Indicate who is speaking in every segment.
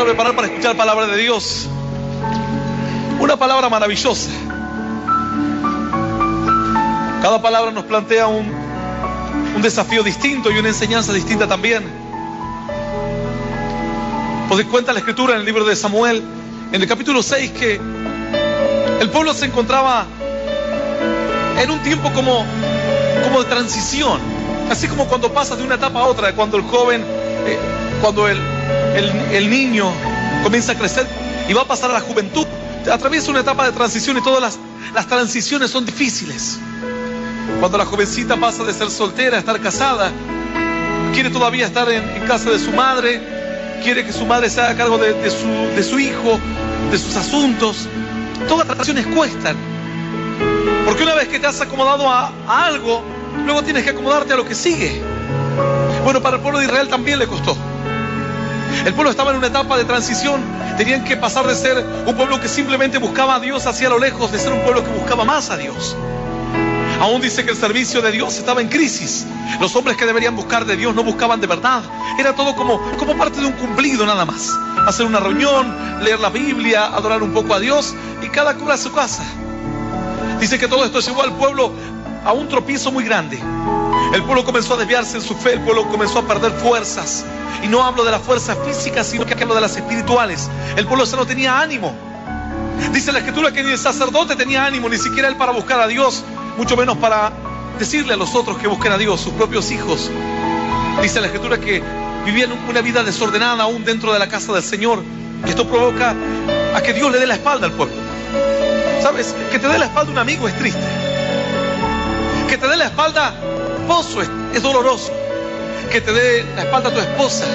Speaker 1: a preparar para escuchar palabra de Dios. Una palabra maravillosa. Cada palabra nos plantea un desafío distinto y una enseñanza distinta también. Pues cuenta la Escritura en el libro de Samuel, en el capítulo 6, que el pueblo se encontraba en un tiempo como de transición. Así como cuando pasas de una etapa a otra, cuando el joven, cuando el niño comienza a crecer y va a pasar a la juventud, atraviesa una etapa de transición, y todas las transiciones son difíciles. Cuando la jovencita pasa de ser soltera a estar casada, quiere todavía estar en casa de su madre, quiere que su madre se haga cargo de su hijo, de sus asuntos. Todas las transiciones cuestan, porque una vez que te has acomodado a algo, luego tienes que acomodarte a lo que sigue. Bueno, para el pueblo de Israel también le costó. El pueblo estaba en una etapa de transición. Tenían que pasar de ser un pueblo que simplemente buscaba a Dios hacia lo lejos, de ser un pueblo que buscaba más a Dios. Aún dice que el servicio de Dios estaba en crisis. Los hombres que deberían buscar de Dios no buscaban de verdad. Era todo como parte de un cumplido nada más. Hacer una reunión, leer la Biblia, adorar un poco a Dios, y cada cual a su casa. Dice que todo esto llevó al pueblo a un tropiezo muy grande. El pueblo comenzó a desviarse en su fe, el pueblo comenzó a perder fuerzas. Y no hablo de las fuerzas físicas, sino que hablo de las espirituales. El pueblo ya no tenía ánimo. Dice la Escritura que ni el sacerdote tenía ánimo, ni siquiera él, para buscar a Dios, mucho menos para decirle a los otros que busquen a Dios, sus propios hijos. Dice la Escritura que vivían una vida desordenada aún dentro de la casa del Señor. Y esto provoca a que Dios le dé la espalda al pueblo. ¿Sabes? Que te dé la espalda un amigo es triste. Que te dé la espalda esposo es doloroso. Que te dé la espalda a tu esposa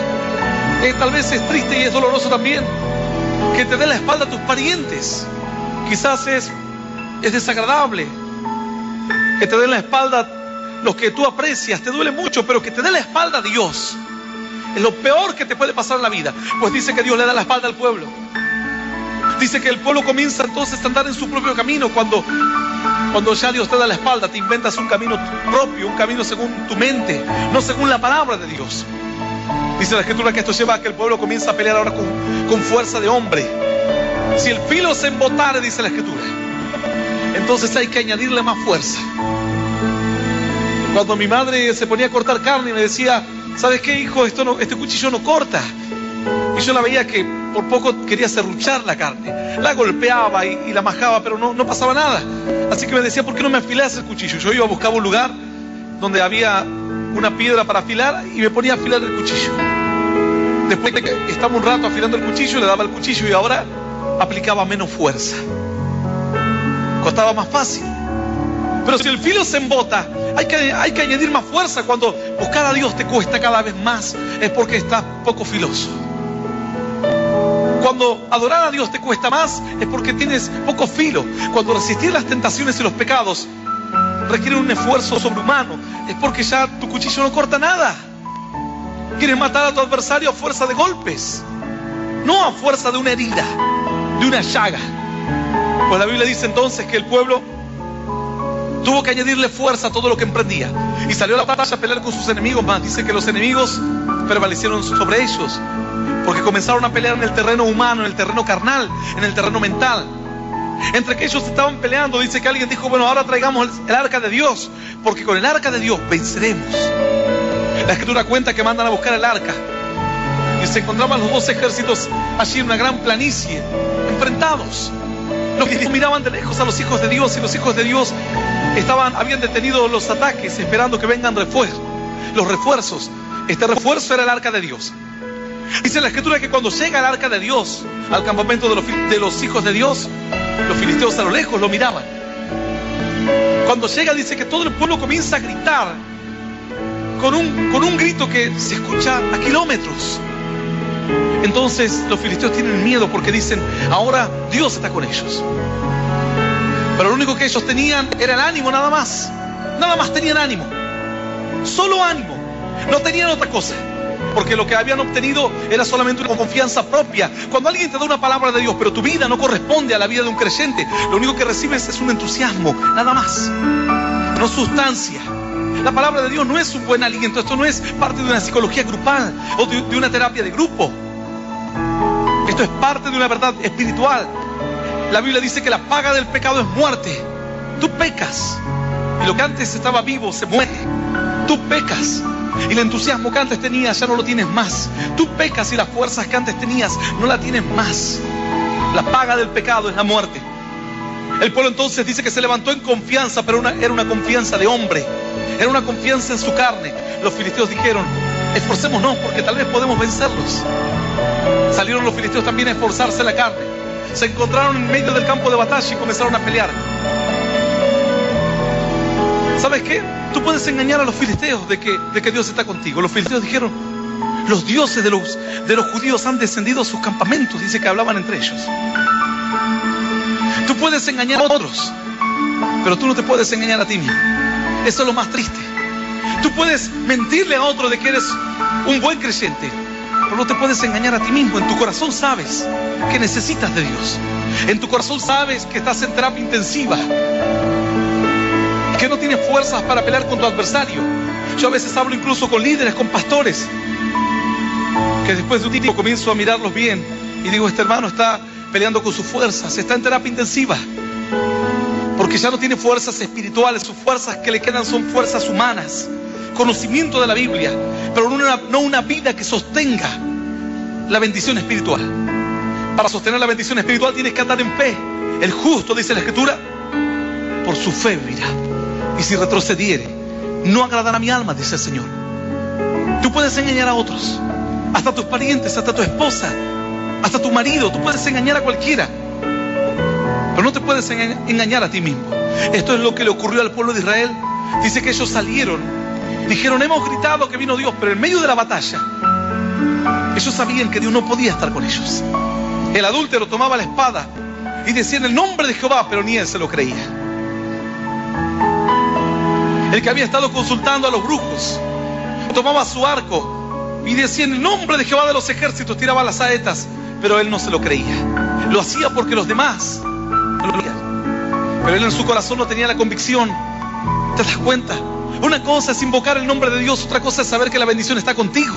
Speaker 1: tal vez es triste y es doloroso también. Que te dé la espalda a tus parientes quizás es desagradable. Que te den la espalda los que tú aprecias te duele mucho, pero que te dé la espalda a Dios es lo peor que te puede pasar en la vida. Pues dice que Dios le da la espalda al pueblo. Dice que el pueblo comienza entonces a andar en su propio camino. Cuando ya Dios te da la espalda, te inventas un camino propio, un camino según tu mente, no según la palabra de Dios. Dice la Escritura que esto lleva a que el pueblo comienza a pelear ahora con fuerza de hombre. Si el filo se embotare, dice la Escritura, entonces hay que añadirle más fuerza. Cuando mi madre se ponía a cortar carne y me decía, ¿sabes qué, hijo? Este cuchillo no corta. Y yo la veía que por poco quería serruchar la carne. La golpeaba y la majaba, pero no pasaba nada. Así que me decía, ¿por qué no me afilás el cuchillo? Yo iba a buscar un lugar donde había una piedra para afilar y me ponía a afilar el cuchillo. Después de que estaba un rato afilando el cuchillo, le daba el cuchillo y ahora aplicaba menos fuerza. Costaba más fácil. Pero si el filo se embota, hay que añadir más fuerza. Cuando buscar a Dios te cuesta cada vez más, es porque estás poco filoso. Cuando adorar a Dios te cuesta más, es porque tienes poco filo. Cuando resistir las tentaciones y los pecados requiere un esfuerzo sobrehumano, es porque ya tu cuchillo no corta nada. Quieres matar a tu adversario a fuerza de golpes, no a fuerza de una herida, de una llaga. Pues la Biblia dice entonces que el pueblo tuvo que añadirle fuerza a todo lo que emprendía. Y salió a la batalla a pelear con sus enemigos. Más dice que los enemigos prevalecieron sobre ellos, porque comenzaron a pelear en el terreno humano, en el terreno carnal, en el terreno mental. Entre que ellos estaban peleando, dice que alguien dijo, bueno, ahora traigamos el arca de Dios, porque con el arca de Dios venceremos. La Escritura cuenta que mandan a buscar el arca, y se encontraban los dos ejércitos allí en una gran planicie, enfrentados. Los que miraban de lejos a los hijos de Dios, y los hijos de Dios habían detenido los ataques, esperando que vengan los refuerzos. Este refuerzo era el arca de Dios. Dice la Escritura que cuando llega el arca de Dios al campamento de los hijos de Dios, los filisteos a lo lejos lo miraban. Cuando llega, dice que todo el pueblo comienza a gritar con un grito que se escucha a kilómetros. Entonces los filisteos tienen miedo porque dicen, ahora Dios está con ellos. Pero lo único que ellos tenían era el ánimo, nada más. Nada más tenían ánimo. Solo ánimo. No tenían otra cosa. Porque lo que habían obtenido era solamente una confianza propia. Cuando alguien te da una palabra de Dios, pero tu vida no corresponde a la vida de un creyente, lo único que recibes es un entusiasmo, nada más. No sustancia. La palabra de Dios no es un buen aliento. Esto no es parte de una psicología grupal o de una terapia de grupo. Esto es parte de una verdad espiritual. La Biblia dice que la paga del pecado es muerte. Tú pecas y lo que antes estaba vivo se muere. Tú pecas y el entusiasmo que antes tenías ya no lo tienes más. Tú pecas y las fuerzas que antes tenías no la tienes más. La paga del pecado es la muerte. El pueblo entonces dice que se levantó en confianza, pero era una confianza de hombre. Era una confianza en su carne. Los filisteos dijeron: esforcémonos porque tal vez podemos vencerlos. Salieron los filisteos también a esforzarse la carne. Se encontraron en medio del campo de batalla y comenzaron a pelear. ¿Sabes qué? Tú puedes engañar a los filisteos de que Dios está contigo. Los filisteos dijeron: los dioses de los judíos han descendido a sus campamentos. Dice que hablaban entre ellos. Tú puedes engañar a otros, pero tú no te puedes engañar a ti mismo. Eso es lo más triste. Tú puedes mentirle a otro de que eres un buen creyente, pero no te puedes engañar a ti mismo. En tu corazón sabes que necesitas de Dios. En tu corazón sabes que estás en terapia intensiva, que no tienes fuerzas para pelear con tu adversario. Yo a veces hablo incluso con líderes, con pastores, que después de un tiempo comienzo a mirarlos bien y digo: este hermano está peleando con sus fuerzas, está en terapia intensiva, porque ya no tiene fuerzas espirituales. Sus fuerzas que le quedan son fuerzas humanas, conocimiento de la Biblia, pero no una vida que sostenga la bendición espiritual. Para sostener la bendición espiritual tienes que andar en fe. El justo, dice la Escritura, por su fe vivirá, y si retrocediere no agradará a mi alma, dice el Señor. Tú puedes engañar a otros, hasta tus parientes, hasta tu esposa, hasta tu marido. Tú puedes engañar a cualquiera, pero no te puedes engañar a ti mismo. Esto es lo que le ocurrió al pueblo de Israel. Dice que ellos salieron, dijeron: hemos gritado que vino Dios, pero en medio de la batalla ellos sabían que Dios no podía estar con ellos. El adúltero tomaba la espada y decía: en el nombre de Jehová, pero ni él se lo creía. El que había estado consultando a los brujos tomaba su arco y decía: en el nombre de Jehová de los ejércitos, tiraba las saetas, pero él no se lo creía. Lo hacía porque los demás no lo creían, pero él en su corazón no tenía la convicción. ¿Te das cuenta? Una cosa es invocar el nombre de Dios, otra cosa es saber que la bendición está contigo.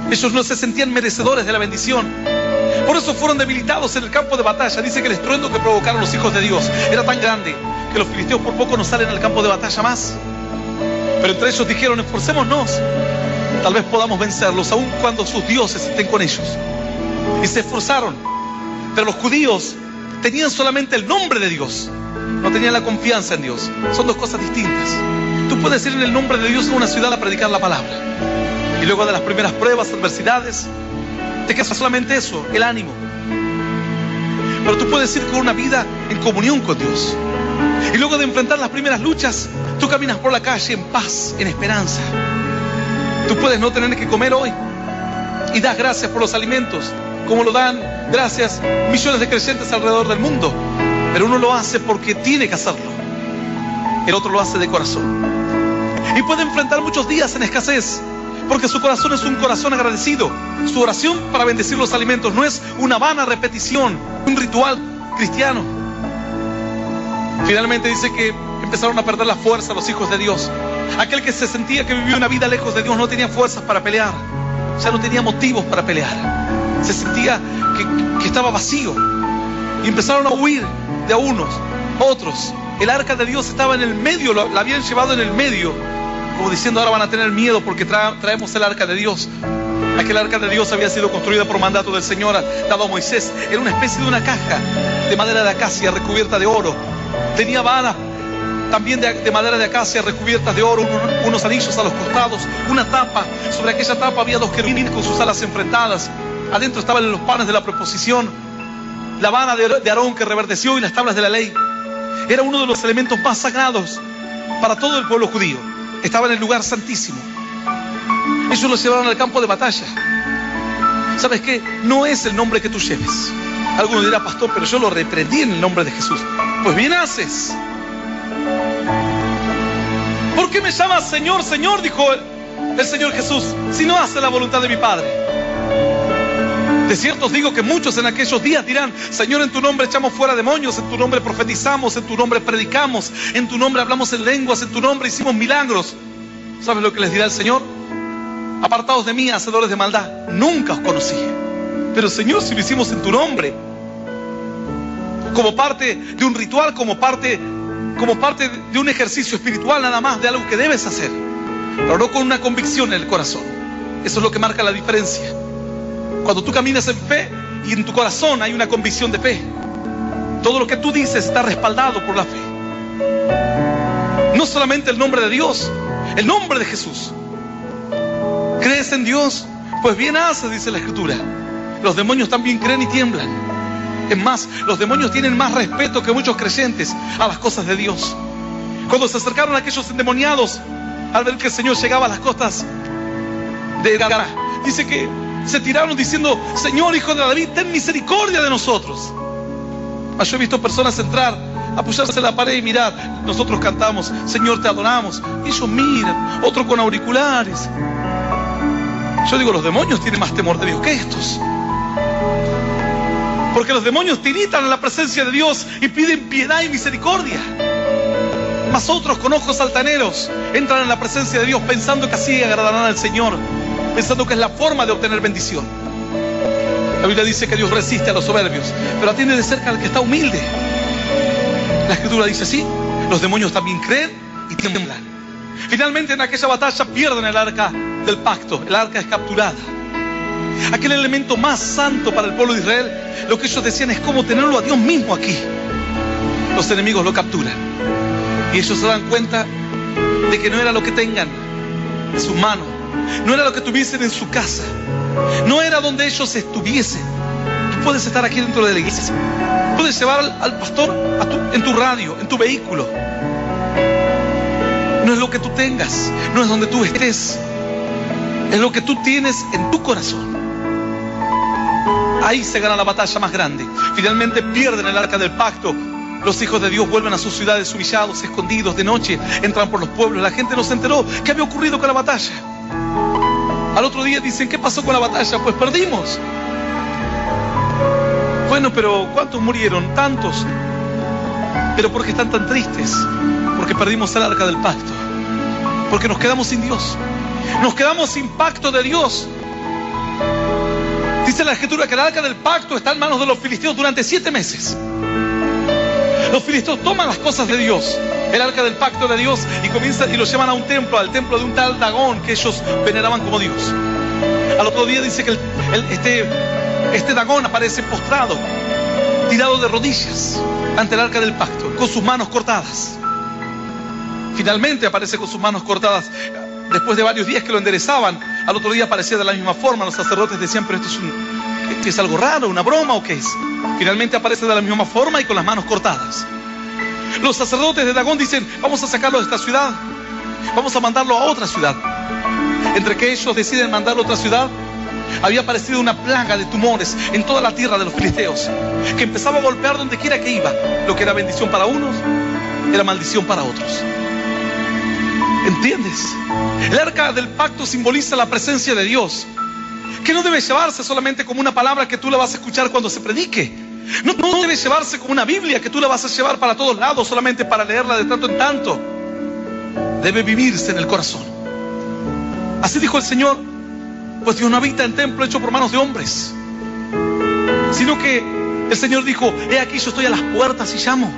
Speaker 1: Ellos no se sentían merecedores de la bendición. Por eso fueron debilitados en el campo de batalla. Dice que el estruendo que provocaron los hijos de Dios era tan grande que los filisteos por poco no salen al campo de batalla más. Pero entre ellos dijeron: esforcémonos, tal vez podamos vencerlos, aun cuando sus dioses estén con ellos. Y se esforzaron. Pero los judíos tenían solamente el nombre de Dios, no tenían la confianza en Dios. Son dos cosas distintas. Tú puedes ir en el nombre de Dios a una ciudad a predicar la palabra, y luego de las primeras pruebas, adversidades, te queda solamente eso, el ánimo. Pero tú puedes ir con una vida en comunión con Dios, y luego de enfrentar las primeras luchas, tú caminas por la calle en paz, en esperanza. Tú puedes no tener que comer hoy y das gracias por los alimentos, como lo dan gracias millones de creyentes alrededor del mundo. Pero uno lo hace porque tiene que hacerlo, el otro lo hace de corazón. Y puede enfrentar muchos días en escasez, porque su corazón es un corazón agradecido. Su oración para bendecir los alimentos no es una vana repetición, un ritual cristiano. Finalmente dice que empezaron a perder la fuerza los hijos de Dios. Aquel que se sentía que vivía una vida lejos de Dios no tenía fuerzas para pelear, ya no tenía motivos para pelear. Se sentía que estaba vacío, y empezaron a huir de a unos, otros. El arca de Dios estaba en el medio, la habían llevado en el medio, como diciendo: ahora van a tener miedo porque traemos el arca de Dios. Aquel arca de Dios había sido construida por mandato del Señor dado a Moisés. Era una especie de una caja de madera de acacia recubierta de oro. Tenía varas también de madera de acacia recubiertas de oro, unos anillos a los costados, una tapa. Sobre aquella tapa había 2 querubines con sus alas enfrentadas. Adentro estaban los panes de la proposición, la vara de Aarón que reverdeció y las tablas de la ley. Era uno de los elementos más sagrados para todo el pueblo judío. Estaba en el lugar santísimo. Ellos lo llevaron al campo de batalla. ¿Sabes qué? No es el nombre que tú lleves. Alguno dirá: pastor, pero yo lo reprendí en el nombre de Jesús. Pues bien haces. ¿Por qué me llamas Señor, Señor? Dijo el Señor Jesús, si no hace la voluntad de mi Padre. De cierto os digo que muchos en aquellos días dirán: Señor, en tu nombre echamos fuera demonios, en tu nombre profetizamos, en tu nombre predicamos, en tu nombre hablamos en lenguas, en tu nombre hicimos milagros. ¿Sabes lo que les dirá el Señor? Apartados de mí, hacedores de maldad, nunca os conocí. Pero Señor, si lo hicimos en tu nombre, como parte de un ritual, como parte de un ejercicio espiritual nada más, de algo que debes hacer, pero no con una convicción en el corazón. Eso es lo que marca la diferencia. Cuando tú caminas en fe y en tu corazón hay una convicción de fe, todo lo que tú dices está respaldado por la fe. No solamente el nombre de Dios, el nombre de Jesús. ¿Crees en Dios? Pues bien haces, dice la Escritura. Los demonios también creen y tiemblan. Es más, los demonios tienen más respeto que muchos creyentes a las cosas de Dios. Cuando se acercaron a aquellos endemoniados, al ver que el Señor llegaba a las costas de Gadara, dice que se tiraron diciendo: Señor, Hijo de David, ten misericordia de nosotros. Mas yo he visto personas entrar, apoyarse en la pared y mirar. Nosotros cantamos: Señor, te adoramos. Y ellos miran, otro con auriculares. Yo digo, los demonios tienen más temor de Dios que estos. Porque los demonios tiritan en la presencia de Dios y piden piedad y misericordia. Mas otros con ojos altaneros entran en la presencia de Dios pensando que así agradarán al Señor, pensando que es la forma de obtener bendición. La Biblia dice que Dios resiste a los soberbios, pero atiende de cerca al que está humilde. La Escritura dice así: los demonios también creen y tiemblan. Finalmente, en aquella batalla pierden el arca del pacto. El arca es capturada. Aquel elemento más santo para el pueblo de Israel, lo que ellos decían es cómo tenerlo a Dios mismo aquí. Los enemigos lo capturan y ellos se dan cuenta de que no era lo que tengan en sus manos, no era lo que tuviesen en su casa, no era donde ellos estuviesen. Tú puedes estar aquí dentro de la iglesia, puedes llevar al pastor en tu radio, en tu vehículo. No es lo que tú tengas, no es donde tú estés, es lo que tú tienes en tu corazón. Ahí se gana la batalla más grande. Finalmente pierden el arca del pacto. Los hijos de Dios vuelven a sus ciudades humillados, escondidos, de noche, entran por los pueblos. La gente no se enteró qué había ocurrido con la batalla. Al otro día dicen: ¿qué pasó con la batalla? Pues perdimos. Bueno, pero ¿cuántos murieron? Tantos. Pero ¿por qué están tan tristes? Porque perdimos el arca del pacto. Porque nos quedamos sin Dios. Nos quedamos sin pacto de Dios. Dice la Escritura que el arca del pacto está en manos de los filisteos durante 7 meses. Los filisteos toman las cosas de Dios, el arca del pacto de Dios, y lo llevan a un templo, al templo de un tal Dagón que ellos veneraban como Dios. Al otro día dice que este Dagón aparece postrado, tirado de rodillas ante el arca del pacto, con sus manos cortadas. Finalmente aparece con sus manos cortadas. Después de varios días que lo enderezaban, al otro día aparecía de la misma forma. Los sacerdotes decían: ¿pero esto es algo raro, una broma o qué es? Finalmente aparece de la misma forma y con las manos cortadas. Los sacerdotes de Dagón dicen: vamos a sacarlo de esta ciudad, vamos a mandarlo a otra ciudad. Entre que ellos deciden mandarlo a otra ciudad, había aparecido una plaga de tumores en toda la tierra de los filisteos, que empezaba a golpear donde quiera que iba. Lo que era bendición para unos, era maldición para otros. ¿Entiendes? El arca del pacto simboliza la presencia de Dios, que no debe llevarse solamente como una palabra que tú la vas a escuchar cuando se predique. No debe llevarse como una Biblia que tú la vas a llevar para todos lados solamente para leerla de tanto en tanto. Debe vivirse en el corazón. Así dijo el Señor: pues Dios no habita en templo hecho por manos de hombres, sino que el Señor dijo: he aquí, yo estoy a las puertas y llamo.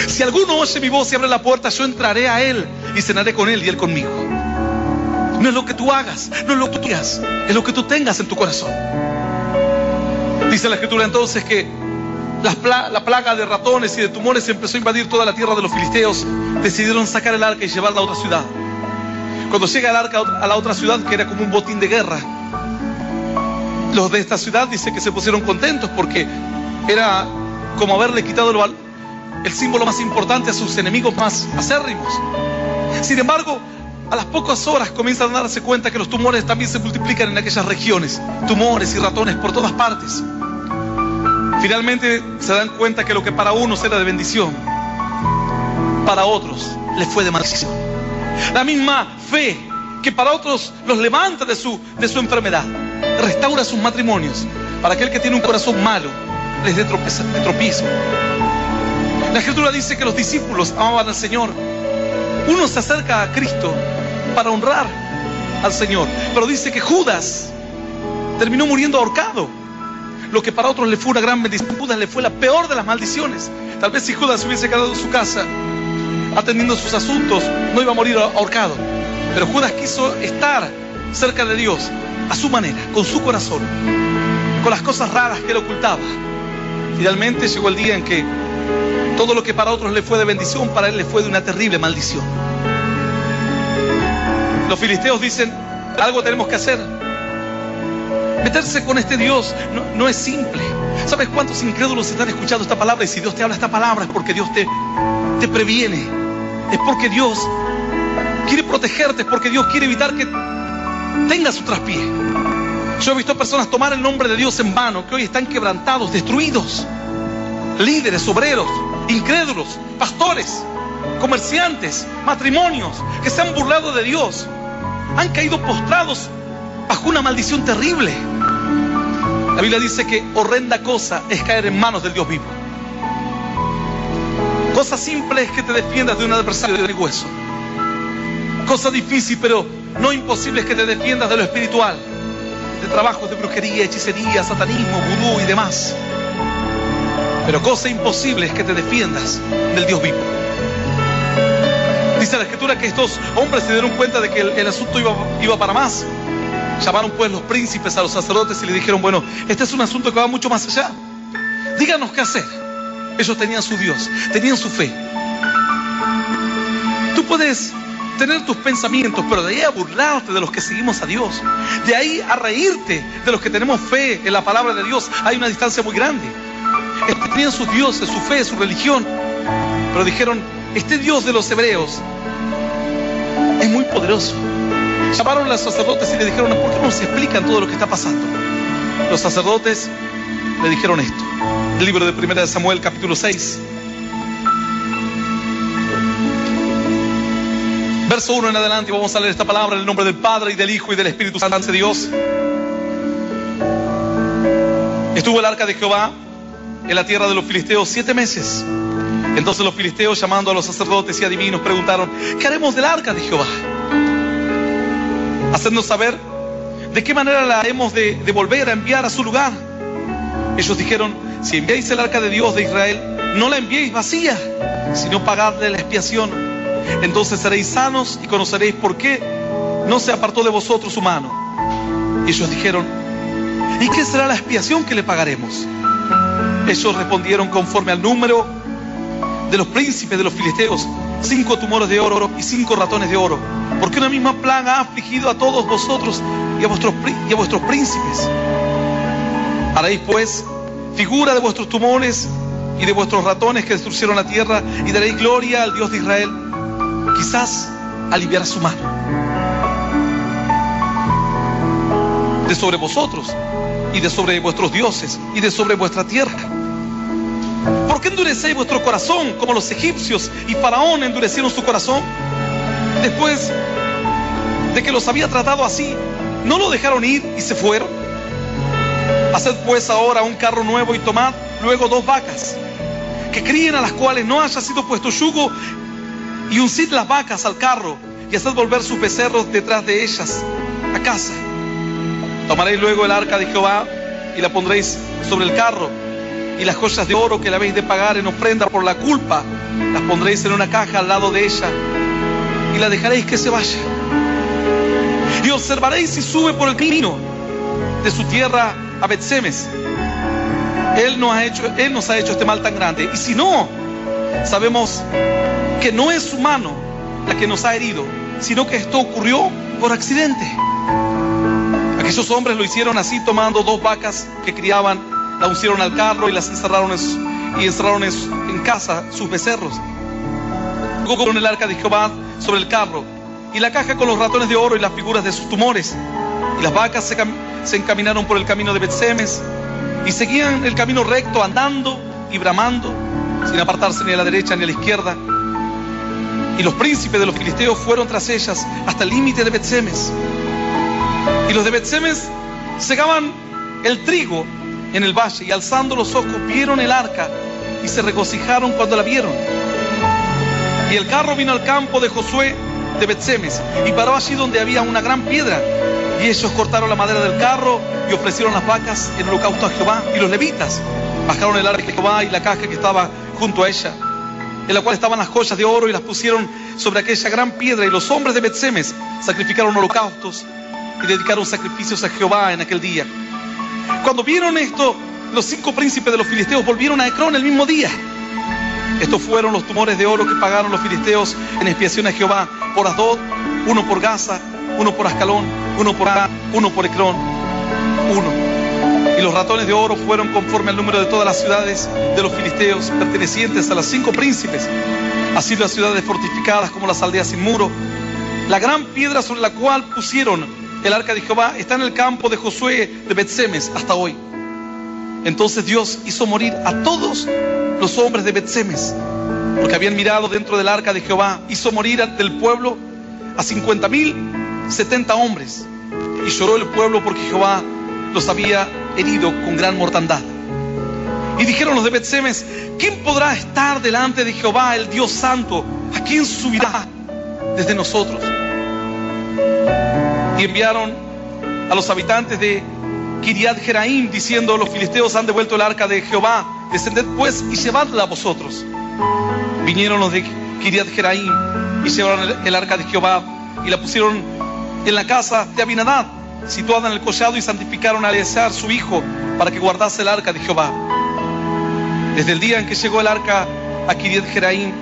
Speaker 1: Si alguno oye mi voz y abre la puerta, yo entraré a él y cenaré con él y él conmigo. No es lo que tú hagas, no es lo que tú digas, es lo que tú tengas en tu corazón. Dice la Escritura entonces que la plaga de ratones y de tumores empezó a invadir toda la tierra de los filisteos. Decidieron sacar el arca y llevarla a otra ciudad. Cuando llega el arca a la otra ciudad, que era como un botín de guerra, los de esta ciudad dice que se pusieron contentos porque era como haberle quitado el símbolo más importante a sus enemigos más acérrimos. Sin embargo, a las pocas horas comienzan a darse cuenta que los tumores también se multiplican en aquellas regiones. Tumores y ratones por todas partes. Finalmente se dan cuenta que lo que para unos era de bendición, para otros les fue de maldición. La misma fe que para otros los levanta de su enfermedad, restaura sus matrimonios. Para aquel que tiene un corazón malo, les dé tropiezo. La Escritura dice que los discípulos amaban al Señor. Uno se acerca a Cristo para honrar al Señor, pero dice que Judas terminó muriendo ahorcado. lo que para otros le fue una gran bendición, Judas le fue la peor de las maldiciones. Tal vez si Judas hubiese quedado en su casa atendiendo sus asuntos, no iba a morir ahorcado. Pero Judas quiso estar cerca de Dios a su manera, con su corazón, con las cosas raras que él ocultaba. Finalmente llegó el día en que todo lo que para otros le fue de bendición, para él le fue de una terrible maldición. Los filisteos dicen: algo tenemos que hacer. Meterse con este Dios no es simple. ¿Sabes cuántos incrédulos están escuchando esta palabra? Y si Dios te habla esta palabra es porque Dios te previene, es porque Dios quiere protegerte, es porque Dios quiere evitar que tengas su traspié. Yo he visto personas tomar el nombre de Dios en vano, que hoy están quebrantados, destruidos. Líderes, obreros, incrédulos, pastores, comerciantes, matrimonios que se han burlado de Dios, han caído postrados bajo una maldición terrible. La Biblia dice que horrenda cosa es caer en manos del Dios vivo. Cosa simple es que te defiendas de un adversario de hueso. Cosa difícil, pero no imposible, es que te defiendas de lo espiritual, de trabajos de brujería, hechicería, satanismo, vudú y demás. Pero cosa imposible es que te defiendas del Dios vivo. Dice la Escritura que estos hombres se dieron cuenta de que el asunto iba para más. Llamaron pues los príncipes a los sacerdotes y le dijeron: bueno, este es un asunto que va mucho más allá. Díganos qué hacer. Ellos tenían su Dios, tenían su fe. Tú puedes tener tus pensamientos, pero de ahí a burlarte de los que seguimos a Dios, de ahí a reírte de los que tenemos fe en la palabra de Dios, hay una distancia muy grande. Tenían sus dioses, su fe, su religión, pero dijeron: este Dios de los hebreos es muy poderoso. Llamaron a los sacerdotes y le dijeron: ¿por qué no nos explican todo lo que está pasando? Los sacerdotes le dijeron esto. El libro de 1 Samuel, capítulo 6, verso 1 en adelante. Vamos a leer esta palabra en el nombre del Padre, y del Hijo, y del Espíritu Santo de Dios. Estuvo el arca de Jehová en la tierra de los filisteos 7 meses. Entonces los filisteos, llamando a los sacerdotes y adivinos, preguntaron: ¿qué haremos del arca de Jehová? Hacednos saber de qué manera la hemos de volver a enviar a su lugar. Ellos dijeron: si enviáis el arca de Dios de Israel, no la enviéis vacía, sino pagadle la expiación. Entonces seréis sanos y conoceréis por qué no se apartó de vosotros su mano. Y ellos dijeron: ¿y qué será la expiación que le pagaremos? Ellos respondieron: conforme al número de los príncipes de los filisteos, 5 tumores de oro y 5 ratones de oro, porque una misma plaga ha afligido a todos vosotros y a vuestros príncipes. Haréis pues figura de vuestros tumores y de vuestros ratones que destruyeron la tierra, y daréis gloria al Dios de Israel. Quizás aliviará su mano de sobre vosotros, y de sobre vuestros dioses, y de sobre vuestra tierra. ¿Por qué endurecéis vuestro corazón como los egipcios y Faraón endurecieron su corazón? Después de que los había tratado así, ¿no lo dejaron ir y se fueron? Haced pues ahora un carro nuevo, y tomad luego 2 vacas que críen, a las cuales no haya sido puesto yugo, y uncid las vacas al carro, y haced volver sus becerros detrás de ellas a casa. Tomaréis luego el arca de Jehová y la pondréis sobre el carro, y las joyas de oro que le habéis de pagar en ofrenda por la culpa las pondréis en una caja al lado de ella, y la dejaréis que se vaya. Y observaréis si sube por el camino de su tierra a Bet-Semes. Él nos ha hecho este mal tan grande. Y si no, sabemos que no es su mano la que nos ha herido, sino que esto ocurrió por accidente. Aquellos hombres lo hicieron así, tomando 2 vacas que criaban, la uncieron al carro y las encerraron en casa sus becerros. Luego pusieron el arca de Jehová sobre el carro, y la caja con los ratones de oro y las figuras de sus tumores. Y las vacas se encaminaron por el camino de Bet-Semes, y seguían el camino recto, andando y bramando, sin apartarse ni a la derecha ni a la izquierda. Y los príncipes de los filisteos fueron tras ellas hasta el límite de Bet-Semes. Y los de Bet-Semes segaban el trigo en el valle, y alzando los ojos vieron el arca, y se regocijaron cuando la vieron. Y el carro vino al campo de Josué de Bet-Semes, y paró allí donde había una gran piedra. Y ellos cortaron la madera del carro y ofrecieron las vacas en holocausto a Jehová. Y los levitas bajaron el arca de Jehová y la caja que estaba junto a ella, en la cual estaban las joyas de oro, y las pusieron sobre aquella gran piedra. Y los hombres de Bet-Semes sacrificaron holocaustos y dedicaron sacrificios a Jehová en aquel día. Cuando vieron esto, los 5 príncipes de los filisteos volvieron a Ecrón el mismo día. Estos fueron los tumores de oro que pagaron los filisteos en expiación a Jehová: por Asdod, uno por Gaza, uno por Ascalón, uno por Gat, uno por Ecrón, uno. Y los ratones de oro fueron conforme al número de todas las ciudades de los filisteos, pertenecientes a los 5 príncipes, así las ciudades fortificadas como las aldeas sin muro. La gran piedra sobre la cual pusieron el arca de Jehová está en el campo de Josué de Bet-Semes hasta hoy. Entonces Dios hizo morir a todos los hombres de Bet-Semes, porque habían mirado dentro del arca de Jehová. Hizo morir del pueblo a 50,070 hombres. Y lloró el pueblo porque Jehová los había herido con gran mortandad. Y dijeron los de Bet-Semes: ¿quién podrá estar delante de Jehová, el Dios santo? ¿A quién subirá desde nosotros? Y enviaron a los habitantes de Kiriat Jeraim, diciendo: los filisteos han devuelto el arca de Jehová, descended pues y llevadla a vosotros. Vinieron los de Kiriat Jeraim y llevaron el arca de Jehová y la pusieron en la casa de Abinadab, situada en el collado, y santificaron a Eleazar su hijo para que guardase el arca de Jehová. Desde el día en que llegó el arca a Kiriat Jeraim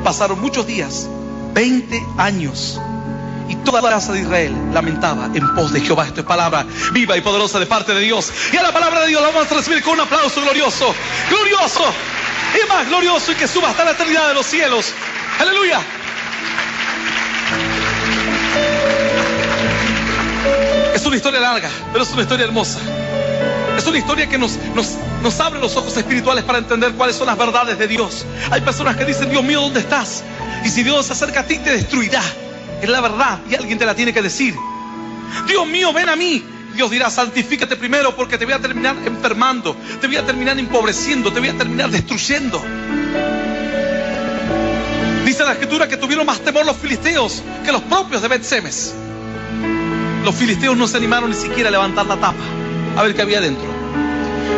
Speaker 1: pasaron muchos días, 20 años. Y toda la casa de Israel lamentaba en pos de Jehová. Esto es palabra viva y poderosa de parte de Dios. Y a la palabra de Dios la vamos a recibir con un aplauso glorioso. Glorioso. Y más glorioso, y que suba hasta la eternidad de los cielos. Aleluya. Es una historia larga, pero es una historia hermosa. Es una historia que nos abre los ojos espirituales para entender cuáles son las verdades de Dios. Hay personas que dicen: Dios mío, ¿dónde estás? Y si Dios se acerca a ti, te destruirá. Es la verdad, y alguien te la tiene que decir. Dios mío, ven a mí. Dios dirá: santifícate primero, porque te voy a terminar enfermando, te voy a terminar empobreciendo, te voy a terminar destruyendo. Dice la Escritura que tuvieron más temor los filisteos que los propios de Bet-Semes. Los filisteos no se animaron ni siquiera a levantar la tapa a ver qué había dentro.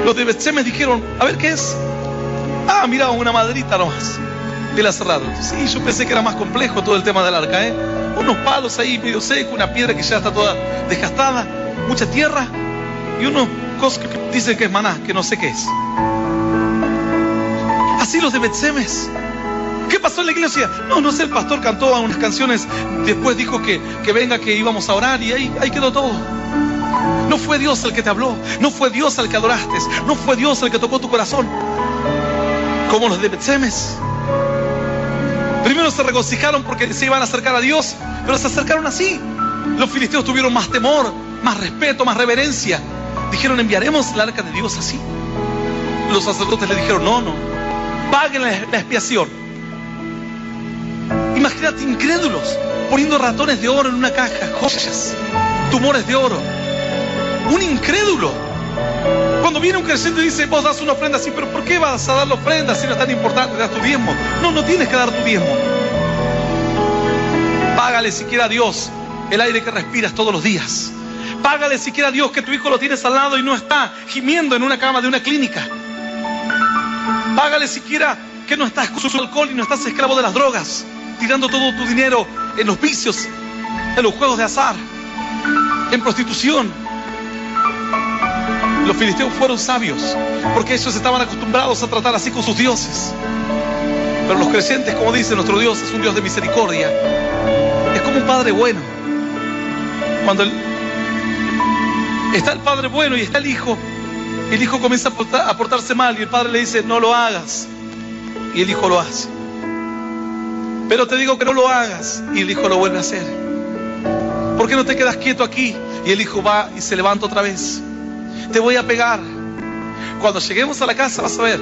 Speaker 1: Los de Bet-Semes dijeron: a ver qué es. Ah, mira, una maderita nomás. Y la cerraron. Sí, yo pensé que era más complejo todo el tema del arca, unos palos ahí medio secos, una piedra que ya está toda desgastada, mucha tierra y unos cosas que dicen que es maná, que no sé qué es. Así los de Bet-Semes. ¿Qué pasó en la iglesia? No sé, el pastor cantó unas canciones, después dijo que venga, que íbamos a orar, y ahí quedó todo. No fue Dios el que te habló, no fue Dios el que adoraste, no fue Dios el que tocó tu corazón. Como los de Bet-Semes. Primero se regocijaron porque se iban a acercar a Dios, pero se acercaron así. Los filisteos tuvieron más temor, más respeto, más reverencia. Dijeron: ¿enviaremos el arca de Dios así? Los sacerdotes le dijeron: no, paguen la expiación. Imagínate, incrédulos, poniendo ratones de oro en una caja, joyas, tumores de oro. Un incrédulo. Cuando viene un creyente y dice: vos das una ofrenda así, pero ¿por qué vas a dar la ofrenda si no es tan importante? Das tu diezmo. No tienes que dar tu diezmo. Págale siquiera a Dios el aire que respiras todos los días. Págale siquiera a Dios que tu hijo lo tienes al lado y no está gimiendo en una cama de una clínica. Págale siquiera que no estás con su alcohol y no estás esclavo de las drogas, tirando todo tu dinero en los vicios, en los juegos de azar, en prostitución. Los filisteos fueron sabios porque ellos estaban acostumbrados a tratar así con sus dioses. Pero los creyentes, como dice nuestro Dios, es un Dios de misericordia. Es como un padre bueno. Cuando está el padre bueno y está el hijo comienza a portarse mal y el padre le dice: no lo hagas, y el hijo lo hace. Pero te digo que no lo hagas, y el hijo lo vuelve a hacer. ¿Por qué no te quedas quieto aquí? Y el hijo va y se levanta otra vez. Te voy a pegar. Cuando lleguemos a la casa vas a ver.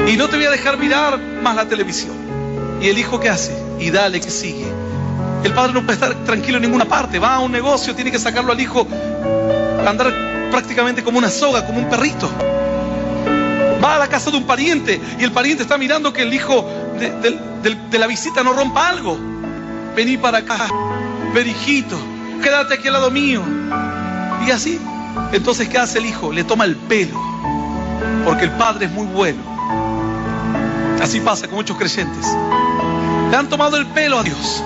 Speaker 1: Y no te voy a dejar mirar más la televisión. ¿Y el hijo qué hace? Y dale que sigue. El padre no puede estar tranquilo en ninguna parte. Va a un negocio, tiene que sacarlo al hijo a andar prácticamente como una soga, como un perrito. Va a la casa de un pariente y el pariente está mirando que el hijo de la visita no rompa algo. Vení para acá. Ven, hijito. quédate aquí al lado mío. Y así. Entonces, ¿qué hace el hijo? Le toma el pelo, porque el padre es muy bueno. Así pasa con muchos creyentes. Le han tomado el pelo a Dios.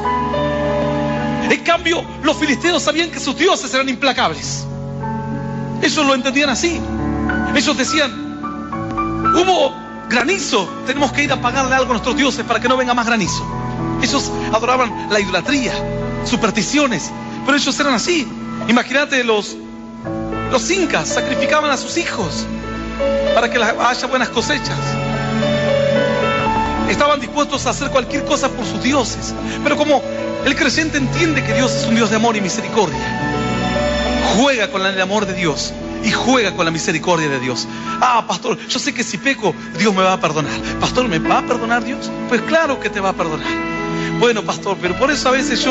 Speaker 1: En cambio, los filisteos sabían que sus dioses eran implacables. Ellos lo entendían así. Ellos decían: hubo granizo, tenemos que ir a pagarle algo a nuestros dioses para que no venga más granizo. Ellos adoraban la idolatría, supersticiones, pero ellos eran así. Imagínate, los incas sacrificaban a sus hijos para que haya buenas cosechas. Estaban dispuestos a hacer cualquier cosa por sus dioses. Pero como el creyente entiende que Dios es un Dios de amor y misericordia, juega con el amor de Dios y juega con la misericordia de Dios. Ah, pastor, yo sé que si peco, Dios me va a perdonar. Pastor, ¿me va a perdonar Dios? Pues claro que te va a perdonar. Bueno, pastor, pero por eso a veces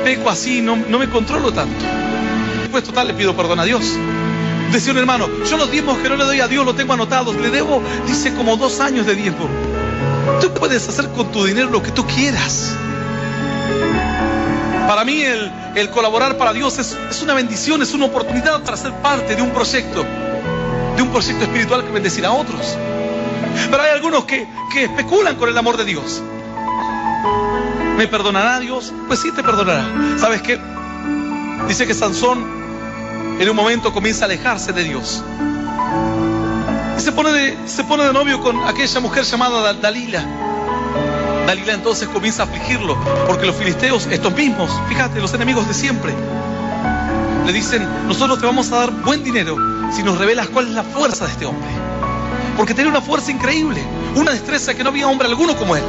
Speaker 1: peco así, no me controlo tanto. Pues total, le pido perdón a Dios. Decía un hermano: yo los diezmos que no le doy a Dios los tengo anotados. Le debo, dice, como 2 años de diezmo. Tú puedes hacer con tu dinero lo que tú quieras. Para mí el colaborar para Dios es una bendición, es una oportunidad para ser parte de un proyecto espiritual que bendecirá a otros. Pero hay algunos que especulan con el amor de Dios. ¿Me perdonará Dios? Pues sí, te perdonará. ¿Sabes qué? Dice que Sansón en un momento comienza a alejarse de Dios. Y se pone de novio con aquella mujer llamada Dalila. Dalila entonces comienza a afligirlo, porque los filisteos, estos mismos, fíjate, los enemigos de siempre, le dicen: nosotros te vamos a dar buen dinero si nos revelas cuál es la fuerza de este hombre. Porque tenía una fuerza increíble, una destreza que no había hombre alguno como él.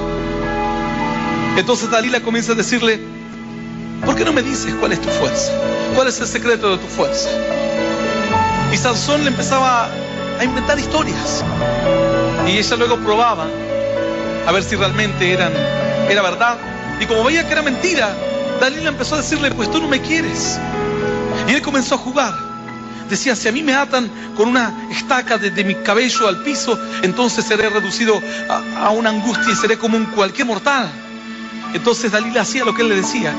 Speaker 1: Entonces Dalila comienza a decirle: ¿por qué no me dices cuál es tu fuerza? ¿Cuál es el secreto de tu fuerza? Y Sansón le empezaba a inventar historias. Y ella luego probaba a ver si realmente era verdad. Y como veía que era mentira, Dalila empezó a decirle: pues tú no me quieres. Y él comenzó a jugar. Decía: si a mí me atan con una estaca desde mi cabello al piso, entonces seré reducido a una angustia y seré como un cualquier mortal. Entonces Dalila hacía lo que él le decía.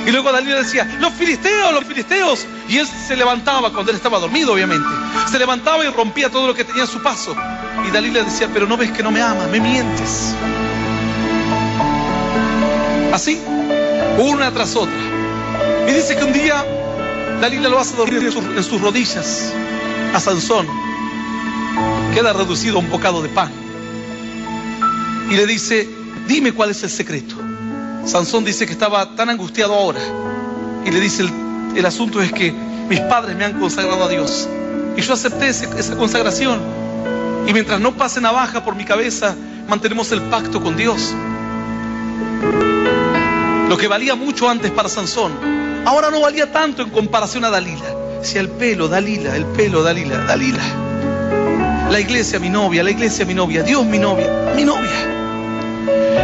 Speaker 1: Y luego Dalila decía: los filisteos. Y él se levantaba cuando él estaba dormido, obviamente. Se levantaba y rompía todo lo que tenía a su paso. Y Dalila decía: pero no ves que no me amas, me mientes. Así, una tras otra. Y dice que un día Dalila lo hace dormir en sus rodillas a Sansón. Queda reducido a un bocado de pan. Y le dice: dime cuál es el secreto. Sansón dice que estaba tan angustiado ahora. Y le dice: el asunto es que mis padres me han consagrado a Dios. Y yo acepté esa consagración. Y mientras no pase navaja por mi cabeza, mantenemos el pacto con Dios. Lo que valía mucho antes para Sansón, ahora no valía tanto en comparación a Dalila. Decía: el pelo, Dalila, el pelo, Dalila, Dalila. La iglesia, mi novia, la iglesia, mi novia. Dios, mi novia, mi novia.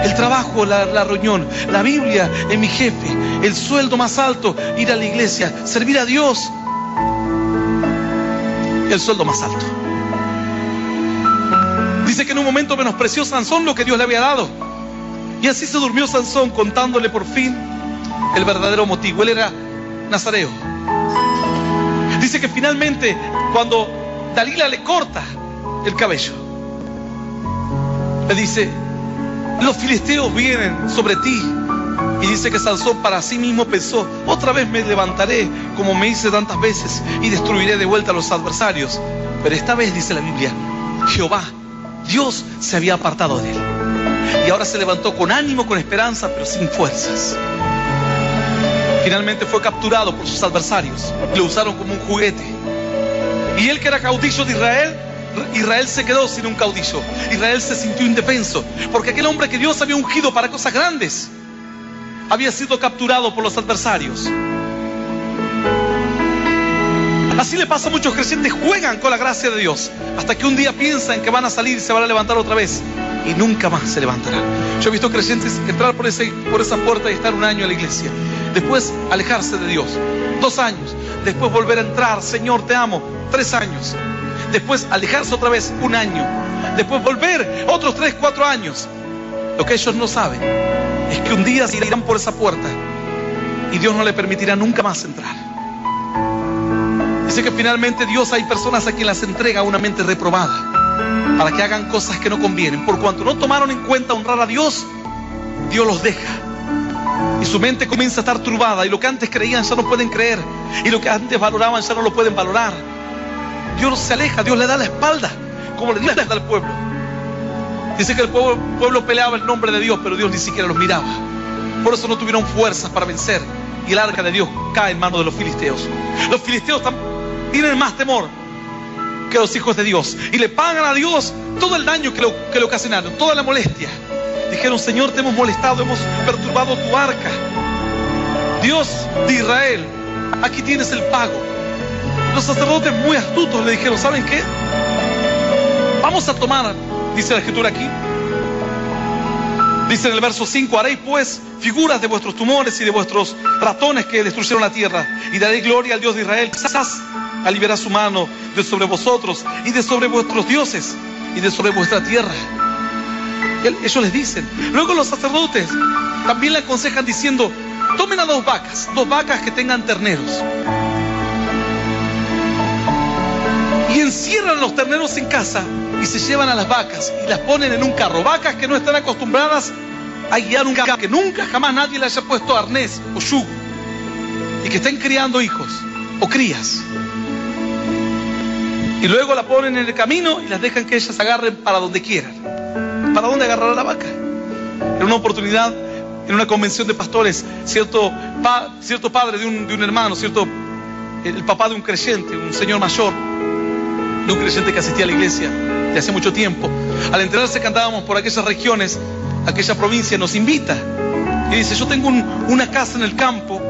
Speaker 1: El trabajo, la reunión, la Biblia en mi jefe, el sueldo más alto, ir a la iglesia, servir a Dios. El sueldo más alto. Dice que en un momento menospreció Sansón lo que Dios le había dado. Y así se durmió Sansón, contándole por fin el verdadero motivo. Él era nazareo. Dice que finalmente, cuando Dalila le corta el cabello, le dice: los filisteos vienen sobre ti. Y dice que Sansón para sí mismo pensó: otra vez me levantaré como me hice tantas veces y destruiré de vuelta a los adversarios. Pero esta vez, dice la Biblia, Jehová, Dios, se había apartado de él. Y ahora se levantó con ánimo, con esperanza, pero sin fuerzas. Finalmente fue capturado por sus adversarios. Lo usaron como un juguete. Y él, que era caudillo de Israel se quedó sin un caudillo. Israel se sintió indefenso, porque aquel hombre que Dios había ungido para cosas grandes había sido capturado por los adversarios. Así le pasa a muchos creyentes: juegan con la gracia de Dios hasta que un día piensan que van a salir y se van a levantar otra vez, y nunca más se levantarán. Yo he visto creyentes entrar por esa puerta y estar 1 año en la iglesia, después alejarse de Dios 2 años, después volver a entrar: Señor, te amo, 3 años, después alejarse otra vez 1 año, después volver otros 3, 4 años. Lo que ellos no saben es que un día se irán por esa puerta y Dios no le permitirá nunca más entrar. Dice que finalmente Dios, hay personas a quien las entrega una mente reprobada para que hagan cosas que no convienen. Por cuanto no tomaron en cuenta honrar a Dios, Dios los deja y su mente comienza a estar turbada, y lo que antes creían ya no pueden creer, y lo que antes valoraban ya no lo pueden valorar. Dios se aleja, Dios le da la espalda, como le dio al pueblo. Dice que el pueblo peleaba el nombre de Dios, pero Dios ni siquiera los miraba. Por eso no tuvieron fuerzas para vencer, y el arca de Dios cae en manos de los filisteos. Los filisteos tienen más temor que los hijos de Dios, y le pagan a Dios todo el daño que le ocasionaron, toda la molestia. Dijeron: Señor, te hemos molestado, hemos perturbado tu arca. Dios de Israel, aquí tienes el pago. Los sacerdotes, muy astutos, le dijeron: ¿saben qué? Vamos a tomar, dice la escritura aquí, dice en el verso 5: haréis pues figuras de vuestros tumores y de vuestros ratones que destruyeron la tierra, y daréis gloria al Dios de Israel. Quizás aliviará su mano de sobre vosotros y de sobre vuestros dioses y de sobre vuestra tierra. Ellos les dicen. Luego los sacerdotes también le aconsejan diciendo: tomen a dos vacas que tengan terneros, y encierran a los terneros en casa, y se llevan a las vacas y las ponen en un carro. Vacas que no están acostumbradas a guiar un carro, que nunca jamás nadie le haya puesto arnés o yugo, y que estén criando hijos o crías. Y luego la ponen en el camino y las dejan que ellas agarren para donde quieran. ¿Para dónde agarrar la vaca? En una oportunidad, en una convención de pastores, cierto padre de un hermano, el papá de un creyente, un señor mayor, de un creyente que asistía a la iglesia de hace mucho tiempo, al enterarse que andábamos por aquellas regiones, aquella provincia, nos invita y dice: yo tengo una casa en el campo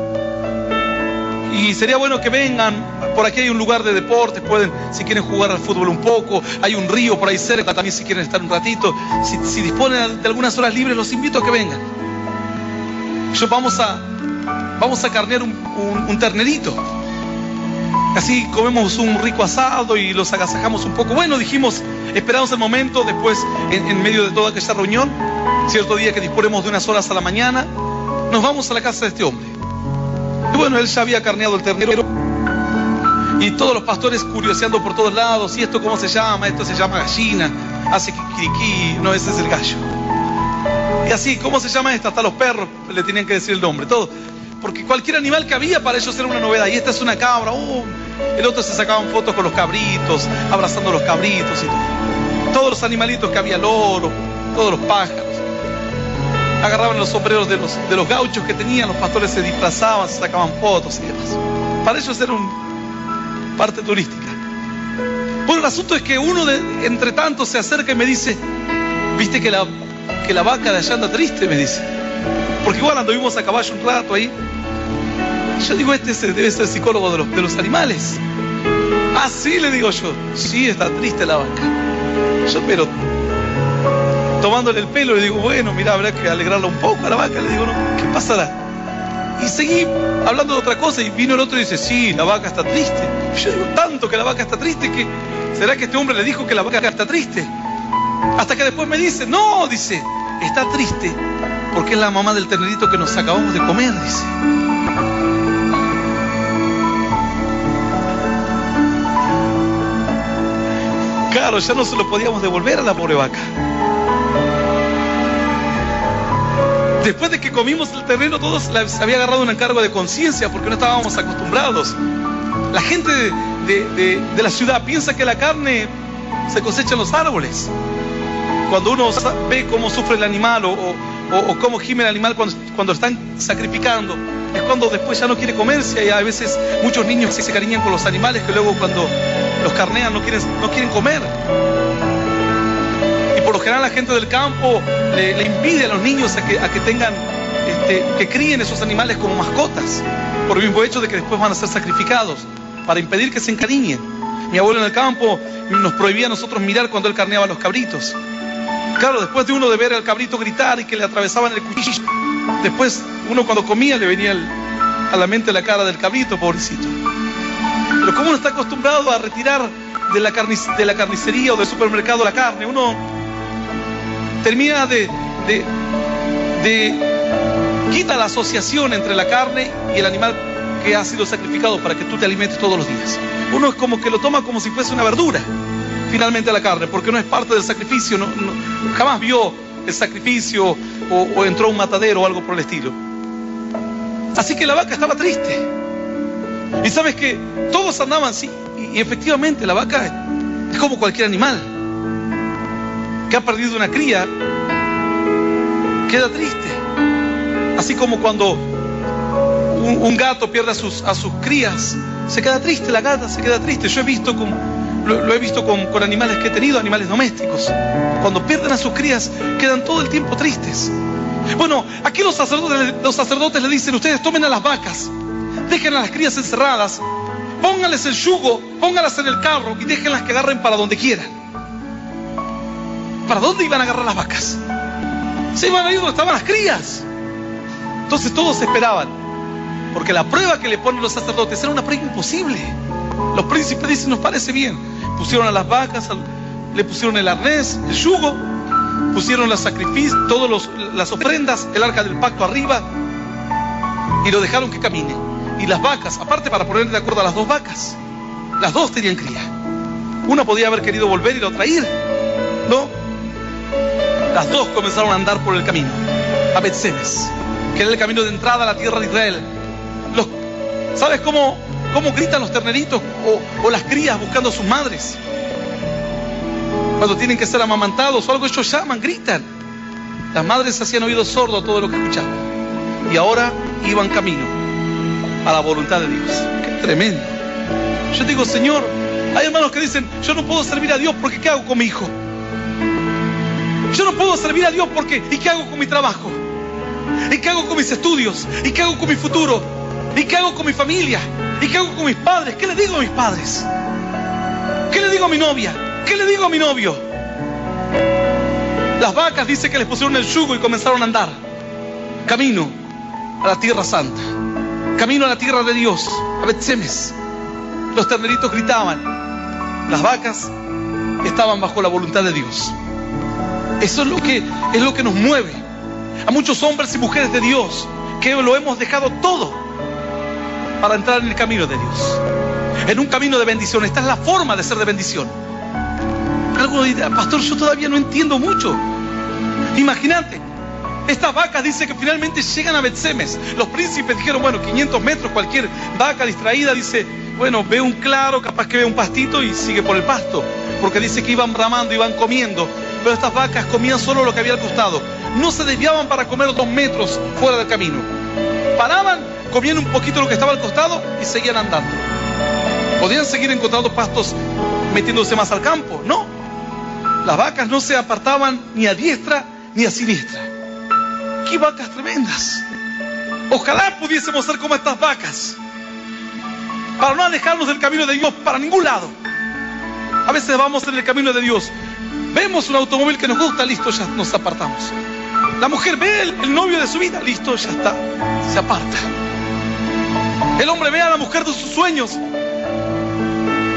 Speaker 1: y sería bueno que vengan. Por aquí hay un lugar de deportes, pueden, si quieren, jugar al fútbol un poco. Hay un río por ahí cerca también, si quieren estar un ratito. Si disponen de algunas horas libres, los invito a que vengan. Vamos a carnear un ternerito. Así comemos un rico asado y los agasajamos un poco. Bueno, dijimos, esperamos el momento. Después, en medio de toda aquella reunión, cierto día que disponemos de unas horas a la mañana, nos vamos a la casa de este hombre. Y bueno, él ya había carneado el ternero, y todos los pastores curioseando por todos lados: ¿y esto cómo se llama? Esto se llama gallina, hace kikiriki, no, ese es el gallo. Y así, ¿cómo se llama esta? Hasta los perros le tenían que decir el nombre, todo. Porque cualquier animal que había para ellos era una novedad. Y esta es una cabra. El otro se sacaban fotos con los cabritos, abrazando los cabritos y todo. Todos los animalitos que había, loro, todos los pájaros. Agarraban los sombreros de los gauchos que tenían, los pastores se disfrazaban, se sacaban fotos y demás. Para ellos era parte turística. Bueno, el asunto es que uno entre tantos se acerca y me dice: ¿viste que la vaca de allá anda triste? Me dice. Porque igual anduvimos a caballo un rato ahí. Yo digo: este debe ser psicólogo de los animales. Ah, sí, le digo yo. Sí, está triste la vaca. Yo, pero tomándole el pelo, le digo: bueno, mira, habrá que alegrarla un poco a la vaca. Le digo: no, ¿qué pasará? Y seguí hablando de otra cosa, y vino el otro y dice: sí, la vaca está triste. Yo digo: tanto que la vaca está triste, que ¿será que este hombre le dijo que la vaca está triste? Hasta que después me dice: no, dice, está triste porque es la mamá del ternerito que nos acabamos de comer, dice. Claro, ya no se lo podíamos devolver a la pobre vaca. Después de que comimos el terreno, todos se había agarrado un encargo de conciencia, porque no estábamos acostumbrados. La gente de la ciudad piensa que la carne se cosecha en los árboles. Cuando uno ve cómo sufre el animal o cómo gime el animal cuando lo están sacrificando, es cuando después ya no quiere comerse. Y a veces muchos niños se cariñan con los animales, que luego cuando los carnean no quieren comer. Por lo general la gente del campo le impide a los niños a que tengan, que críen esos animales como mascotas, por el mismo hecho de que después van a ser sacrificados, para impedir que se encariñen. Mi abuelo en el campo nos prohibía a nosotros mirar cuando él carneaba a los cabritos. Claro, después de uno de ver al cabrito gritar y que le atravesaban el cuchillo, después uno cuando comía le venía a la mente la cara del cabrito, pobrecito. Pero como uno está acostumbrado a retirar de la carnicería o del supermercado la carne, uno termina de quita la asociación entre la carne y el animal que ha sido sacrificado para que tú te alimentes todos los días. Uno es como que lo toma como si fuese una verdura, finalmente la carne, porque no es parte del sacrificio, jamás vio el sacrificio o entró a un matadero o algo por el estilo. Así que la vaca estaba triste. Y sabes que todos andaban así, y efectivamente la vaca es como cualquier animal que ha perdido una cría, queda triste. Así como cuando un gato pierde a sus crías, se queda triste, la gata se queda triste. Yo he visto lo he visto con animales que he tenido, animales domésticos. Cuando pierden a sus crías, quedan todo el tiempo tristes. Bueno, aquí los sacerdotes le dicen: ustedes tomen a las vacas, dejen a las crías encerradas, pónganles el yugo, pónganlas en el carro y déjenlas que agarren para donde quieran. ¿Para dónde iban a agarrar las vacas? Se iban a ir donde estaban las crías. Entonces todos esperaban, porque la prueba que le ponen los sacerdotes era una prueba imposible. Los príncipes dicen: nos parece bien. Pusieron a las vacas, le pusieron el arnés, el yugo, pusieron los sacrificios, todas las ofrendas, el arca del pacto arriba, y lo dejaron que camine. Y las vacas, aparte para poner de acuerdo a las dos vacas, las dos tenían cría. Una podía haber querido volver y la otra ir. No, las dos comenzaron a andar por el camino a Bet-Semes, que era el camino de entrada a la tierra de Israel. ¿Sabes cómo gritan los terneritos o las crías buscando a sus madres? Cuando tienen que ser amamantados o algo, ellos llaman, gritan. Las madres hacían oído sordo a todo lo que escuchaban. Y ahora iban camino a la voluntad de Dios. ¡Qué tremendo! Yo digo: Señor, hay hermanos que dicen: yo no puedo servir a Dios porque ¿qué hago con mi hijo? Yo no puedo servir a Dios porque ¿y qué hago con mi trabajo? ¿Y qué hago con mis estudios? ¿Y qué hago con mi futuro? ¿Y qué hago con mi familia? ¿Y qué hago con mis padres? ¿Qué le digo a mis padres? ¿Qué le digo a mi novia? ¿Qué le digo a mi novio? Las vacas dice que les pusieron el yugo y comenzaron a andar camino a la tierra santa, camino a la tierra de Dios, a Bet-Semes. Los terneritos gritaban, las vacas estaban bajo la voluntad de Dios. Eso es lo que nos mueve a muchos hombres y mujeres de Dios, que lo hemos dejado todo para entrar en el camino de Dios, en un camino de bendición. Esta es la forma de ser de bendición. Algunos dirán: pastor, yo todavía no entiendo mucho. Imagínate, estas vacas dice que finalmente llegan a Bet-Semes. Los príncipes dijeron: bueno, 500 metros, cualquier vaca distraída dice: bueno, ve un claro, capaz que ve un pastito y sigue por el pasto, porque dice que iban bramando, iban comiendo. Pero estas vacas comían solo lo que había al costado, no se desviaban para comer 2 metros fuera del camino. Paraban, comían un poquito lo que estaba al costado y seguían andando. Podían seguir encontrando pastos metiéndose más al campo, no. Las vacas no se apartaban ni a diestra ni a siniestra. ¡Qué vacas tremendas! Ojalá pudiésemos ser como estas vacas, para no alejarnos del camino de Dios para ningún lado. A veces vamos en el camino de Dios, vemos un automóvil que nos gusta, listo, ya nos apartamos. La mujer ve el novio de su vida, listo, ya está, se aparta. El hombre ve a la mujer de sus sueños,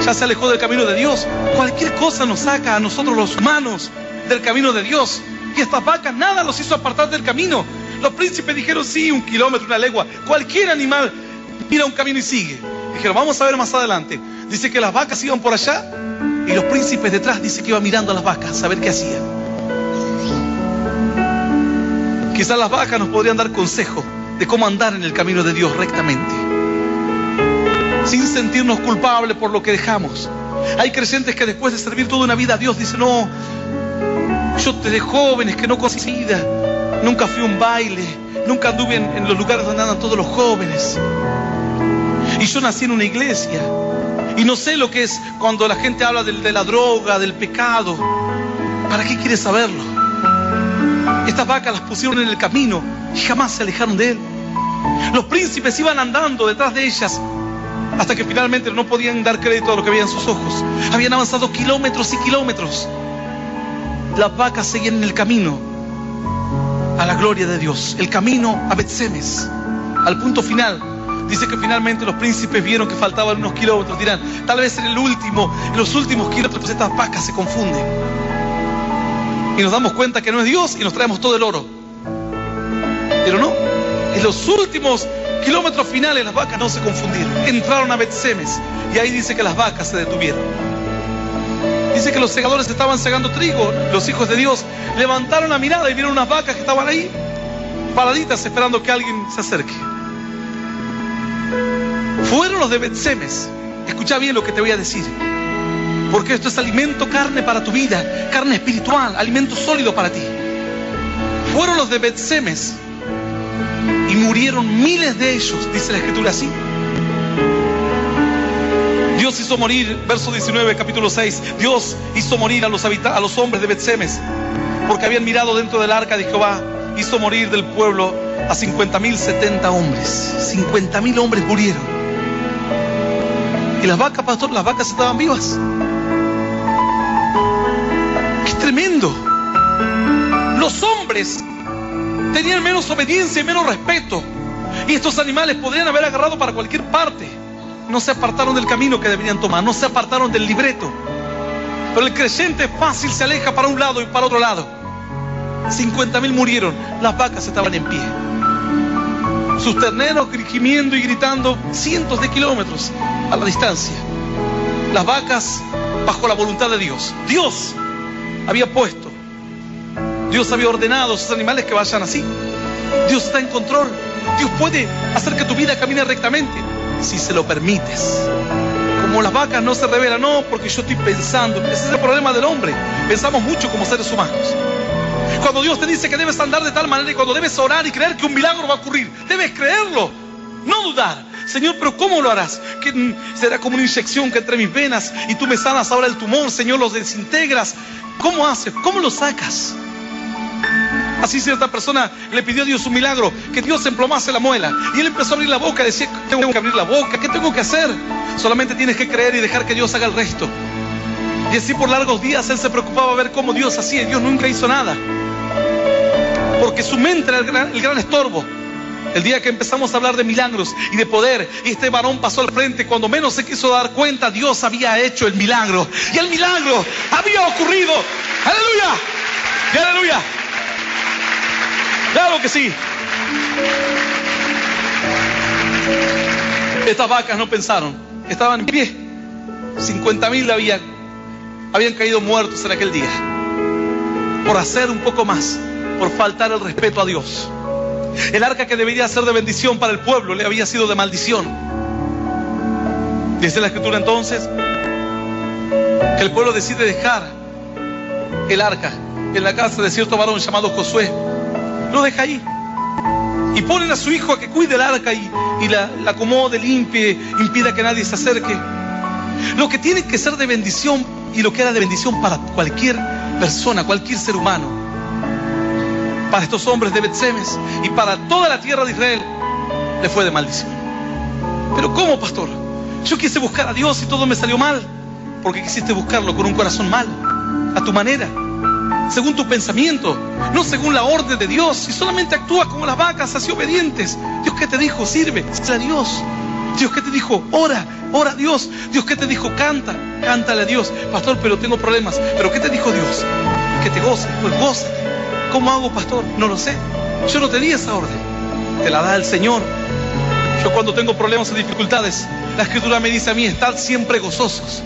Speaker 1: ya se alejó del camino de Dios. Cualquier cosa nos saca a nosotros los humanos del camino de Dios. Y estas vacas nada los hizo apartar del camino. Los príncipes dijeron: sí, 1 kilómetro, 1 legua. Cualquier animal mira un camino y sigue. Dijeron: vamos a ver más adelante. Dice que las vacas iban por allá y los príncipes detrás, dice que iban mirando a las vacas a ver qué hacían. Quizás las vacas nos podrían dar consejo de cómo andar en el camino de Dios rectamente, sin sentirnos culpables por lo que dejamos. Hay creyentes que después de servir toda una vida a Dios dicen: no, yo de jóvenes que no conocí vida, nunca fui a un baile, nunca anduve en los lugares donde andan todos los jóvenes, y yo nací en una iglesia y no sé lo que es cuando la gente habla de la droga, del pecado. ¿Para qué quieres saberlo? Estas vacas las pusieron en el camino y jamás se alejaron de él. Los príncipes iban andando detrás de ellas hasta que finalmente no podían dar crédito a lo que veían sus ojos. Habían avanzado kilómetros y kilómetros. Las vacas seguían en el camino a la gloria de Dios, el camino a Bet-Semes, al punto final. Dice que finalmente los príncipes vieron que faltaban unos kilómetros. Dirán: tal vez en los últimos kilómetros estas vacas se confunden. Y nos damos cuenta que no es Dios y nos traemos todo el oro. Pero no, En los últimos kilómetros finales las vacas no se confundieron. Entraron a Bet-Semes y ahí dice que las vacas se detuvieron. Dice que los segadores estaban segando trigo. Los hijos de Dios levantaron la mirada y vieron unas vacas que estaban ahí, paraditas, esperando que alguien se acerque. Fueron los de Bet-Semes. Escucha bien lo que te voy a decir, porque esto es alimento, carne para tu vida, carne espiritual, alimento sólido para ti. Fueron los de Bet-Semes y murieron miles de ellos, dice la escritura así. Dios hizo morir, verso 19, capítulo 6, Dios hizo morir a los hombres de Bet-Semes, porque habían mirado dentro del arca de Jehová. Hizo morir del pueblo a 50.070 hombres. 50.000 hombres murieron. Y las vacas, pastor, las vacas estaban vivas. ¡Qué tremendo! Los hombres tenían menos obediencia y menos respeto, y estos animales podrían haber agarrado para cualquier parte. No se apartaron del camino que deberían tomar, no se apartaron del libreto. Pero el creyente fácil se aleja para un lado y para otro lado. 50.000 murieron, las vacas estaban en pie. Sus terneros gimiendo y gritando cientos de kilómetros a la distancia. Las vacas bajo la voluntad de Dios. Dios había puesto, Dios había ordenado a sus animales que vayan así. Dios está en control. Dios puede hacer que tu vida camine rectamente si se lo permites. Como las vacas no se rebelan, no, porque yo estoy pensando. Ese es el problema del hombre. Pensamos mucho como seres humanos. Cuando Dios te dice que debes andar de tal manera y cuando debes orar y creer que un milagro va a ocurrir, debes creerlo, no dudar. Señor, pero ¿cómo lo harás? Que será como una inyección que entre mis venas y tú me sanas ahora el tumor, Señor, los desintegras. ¿Cómo haces? ¿Cómo lo sacas? Así cierta persona le pidió a Dios un milagro, que Dios emplomase la muela, y él empezó a abrir la boca, decía, tengo que abrir la boca, ¿qué tengo que hacer? Solamente tienes que creer y dejar que Dios haga el resto. Y así por largos días él se preocupaba a ver cómo Dios hacía, y Dios nunca hizo nada, porque su mente era el gran estorbo. El día que empezamos a hablar de milagros y de poder, y este varón pasó al frente, cuando menos se quiso dar cuenta, Dios había hecho el milagro, y el milagro había ocurrido. ¡Aleluya! ¡Y aleluya! Claro que sí. Estas vacas no pensaron, estaban en pie. 50.000 habían caído muertos en aquel día por hacer un poco más, por faltar el respeto a Dios. El arca que debería ser de bendición para el pueblo le había sido de maldición. Dice la escritura entonces que el pueblo decide dejar el arca en la casa de cierto varón llamado Josué. Lo deja ahí y ponen a su hijo a que cuide el arca y la acomode, limpie, impida que nadie se acerque. Lo que tiene que ser de bendición y lo que era de bendición para cualquier persona, cualquier ser humano, para estos hombres de Bet-Semes y para toda la tierra de Israel, le fue de maldición. Pero ¿cómo, pastor? Yo quise buscar a Dios y todo me salió mal. Porque quisiste buscarlo con un corazón malo, a tu manera, según tu pensamiento, no según la orden de Dios, y solamente actúas como las vacas, así obedientes. Dios, ¿qué te dijo? Sirve a Dios. Dios, ¿qué te dijo? Ora a Dios. Dios, ¿qué te dijo? Cántale a Dios. Pastor, pero tengo problemas. ¿Pero qué te dijo Dios? Que te goces. Pues gózate. ¿Cómo hago, pastor? No lo sé. Yo no te di esa orden. Te la da el Señor. Yo cuando tengo problemas o dificultades, la escritura me dice a mí, estad siempre gozosos.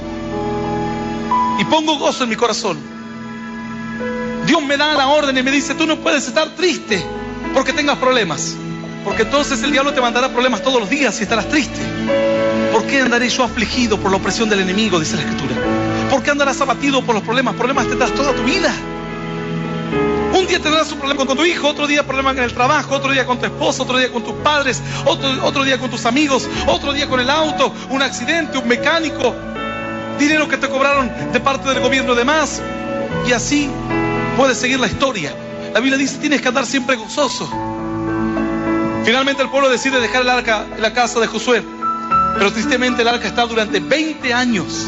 Speaker 1: Y pongo gozo en mi corazón. Dios me da la orden y me dice, tú no puedes estar triste porque tengas problemas, porque entonces el diablo te mandará problemas todos los días y estarás triste. ¿Por qué andaré yo afligido por la opresión del enemigo? Dice la escritura. ¿Por qué andarás abatido por los problemas? Problemas tendrás toda tu vida. Un día tendrás un problema con tu hijo, otro día problemas en el trabajo, otro día con tu esposa, otro día con tus padres, otro día con tus amigos, otro día con el auto, un accidente, un mecánico, dinero que te cobraron de parte del gobierno de más, y así puedes seguir la historia. La Biblia dice, tienes que andar siempre gozoso. Finalmente el pueblo decide dejar el arca en la casa de Josué, pero tristemente el arca está durante 20 años.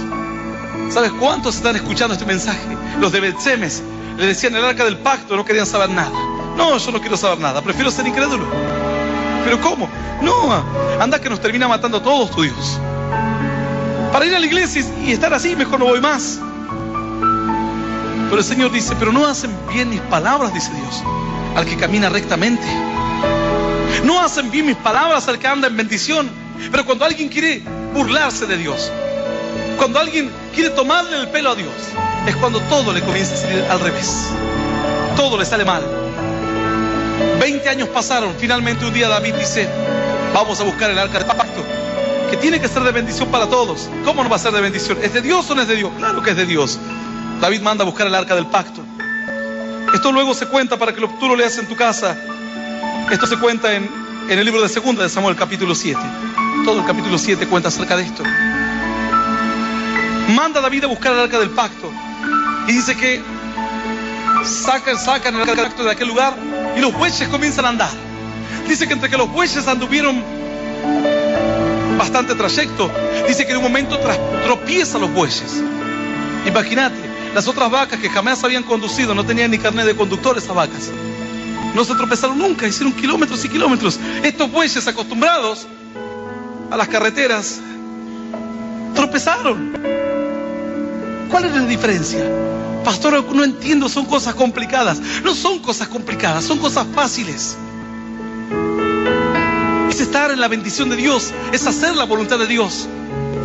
Speaker 1: ¿Sabes cuántos están escuchando este mensaje? Los de Bet-Semes le decían el arca del pacto, no querían saber nada. No, yo no quiero saber nada, prefiero ser incrédulo. ¿Pero cómo? No, anda que nos termina matando a todos tu Dios. Para ir a la iglesia y estar así, mejor no voy más. Pero el Señor dice, pero no hacen bien mis palabras, dice Dios, al que camina rectamente. No hacen bien mis palabras al que anda en bendición. Pero cuando alguien quiere burlarse de Dios, cuando alguien quiere tomarle el pelo a Dios, es cuando todo le comienza a salir al revés. Todo le sale mal. 20 años pasaron. Finalmente un día David dice: vamos a buscar el arca del pacto, que tiene que ser de bendición para todos. ¿Cómo no va a ser de bendición? ¿Es de Dios o no es de Dios? Claro que es de Dios. David manda a buscar el arca del pacto. Esto luego se cuenta para que tú lo leas en tu casa. Esto se cuenta en el libro de 2 de Samuel, capítulo 7. Todo el capítulo 7 cuenta acerca de esto. Manda a David a buscar el arca del pacto. Y dice que sacan el arca del pacto de aquel lugar y los bueyes comienzan a andar. Dice que entre que los bueyes anduvieron bastante trayecto, dice que en un momento tropiezan los bueyes. Imagínate, las otras vacas que jamás habían conducido, no tenían ni carnet de conductor esas vacas. No se tropezaron nunca, hicieron kilómetros y kilómetros. Estos bueyes acostumbrados a las carreteras tropezaron. ¿Cuál es la diferencia? Pastor, no entiendo, son cosas complicadas. No son cosas complicadas, son cosas fáciles. Es estar en la bendición de Dios, es hacer la voluntad de Dios.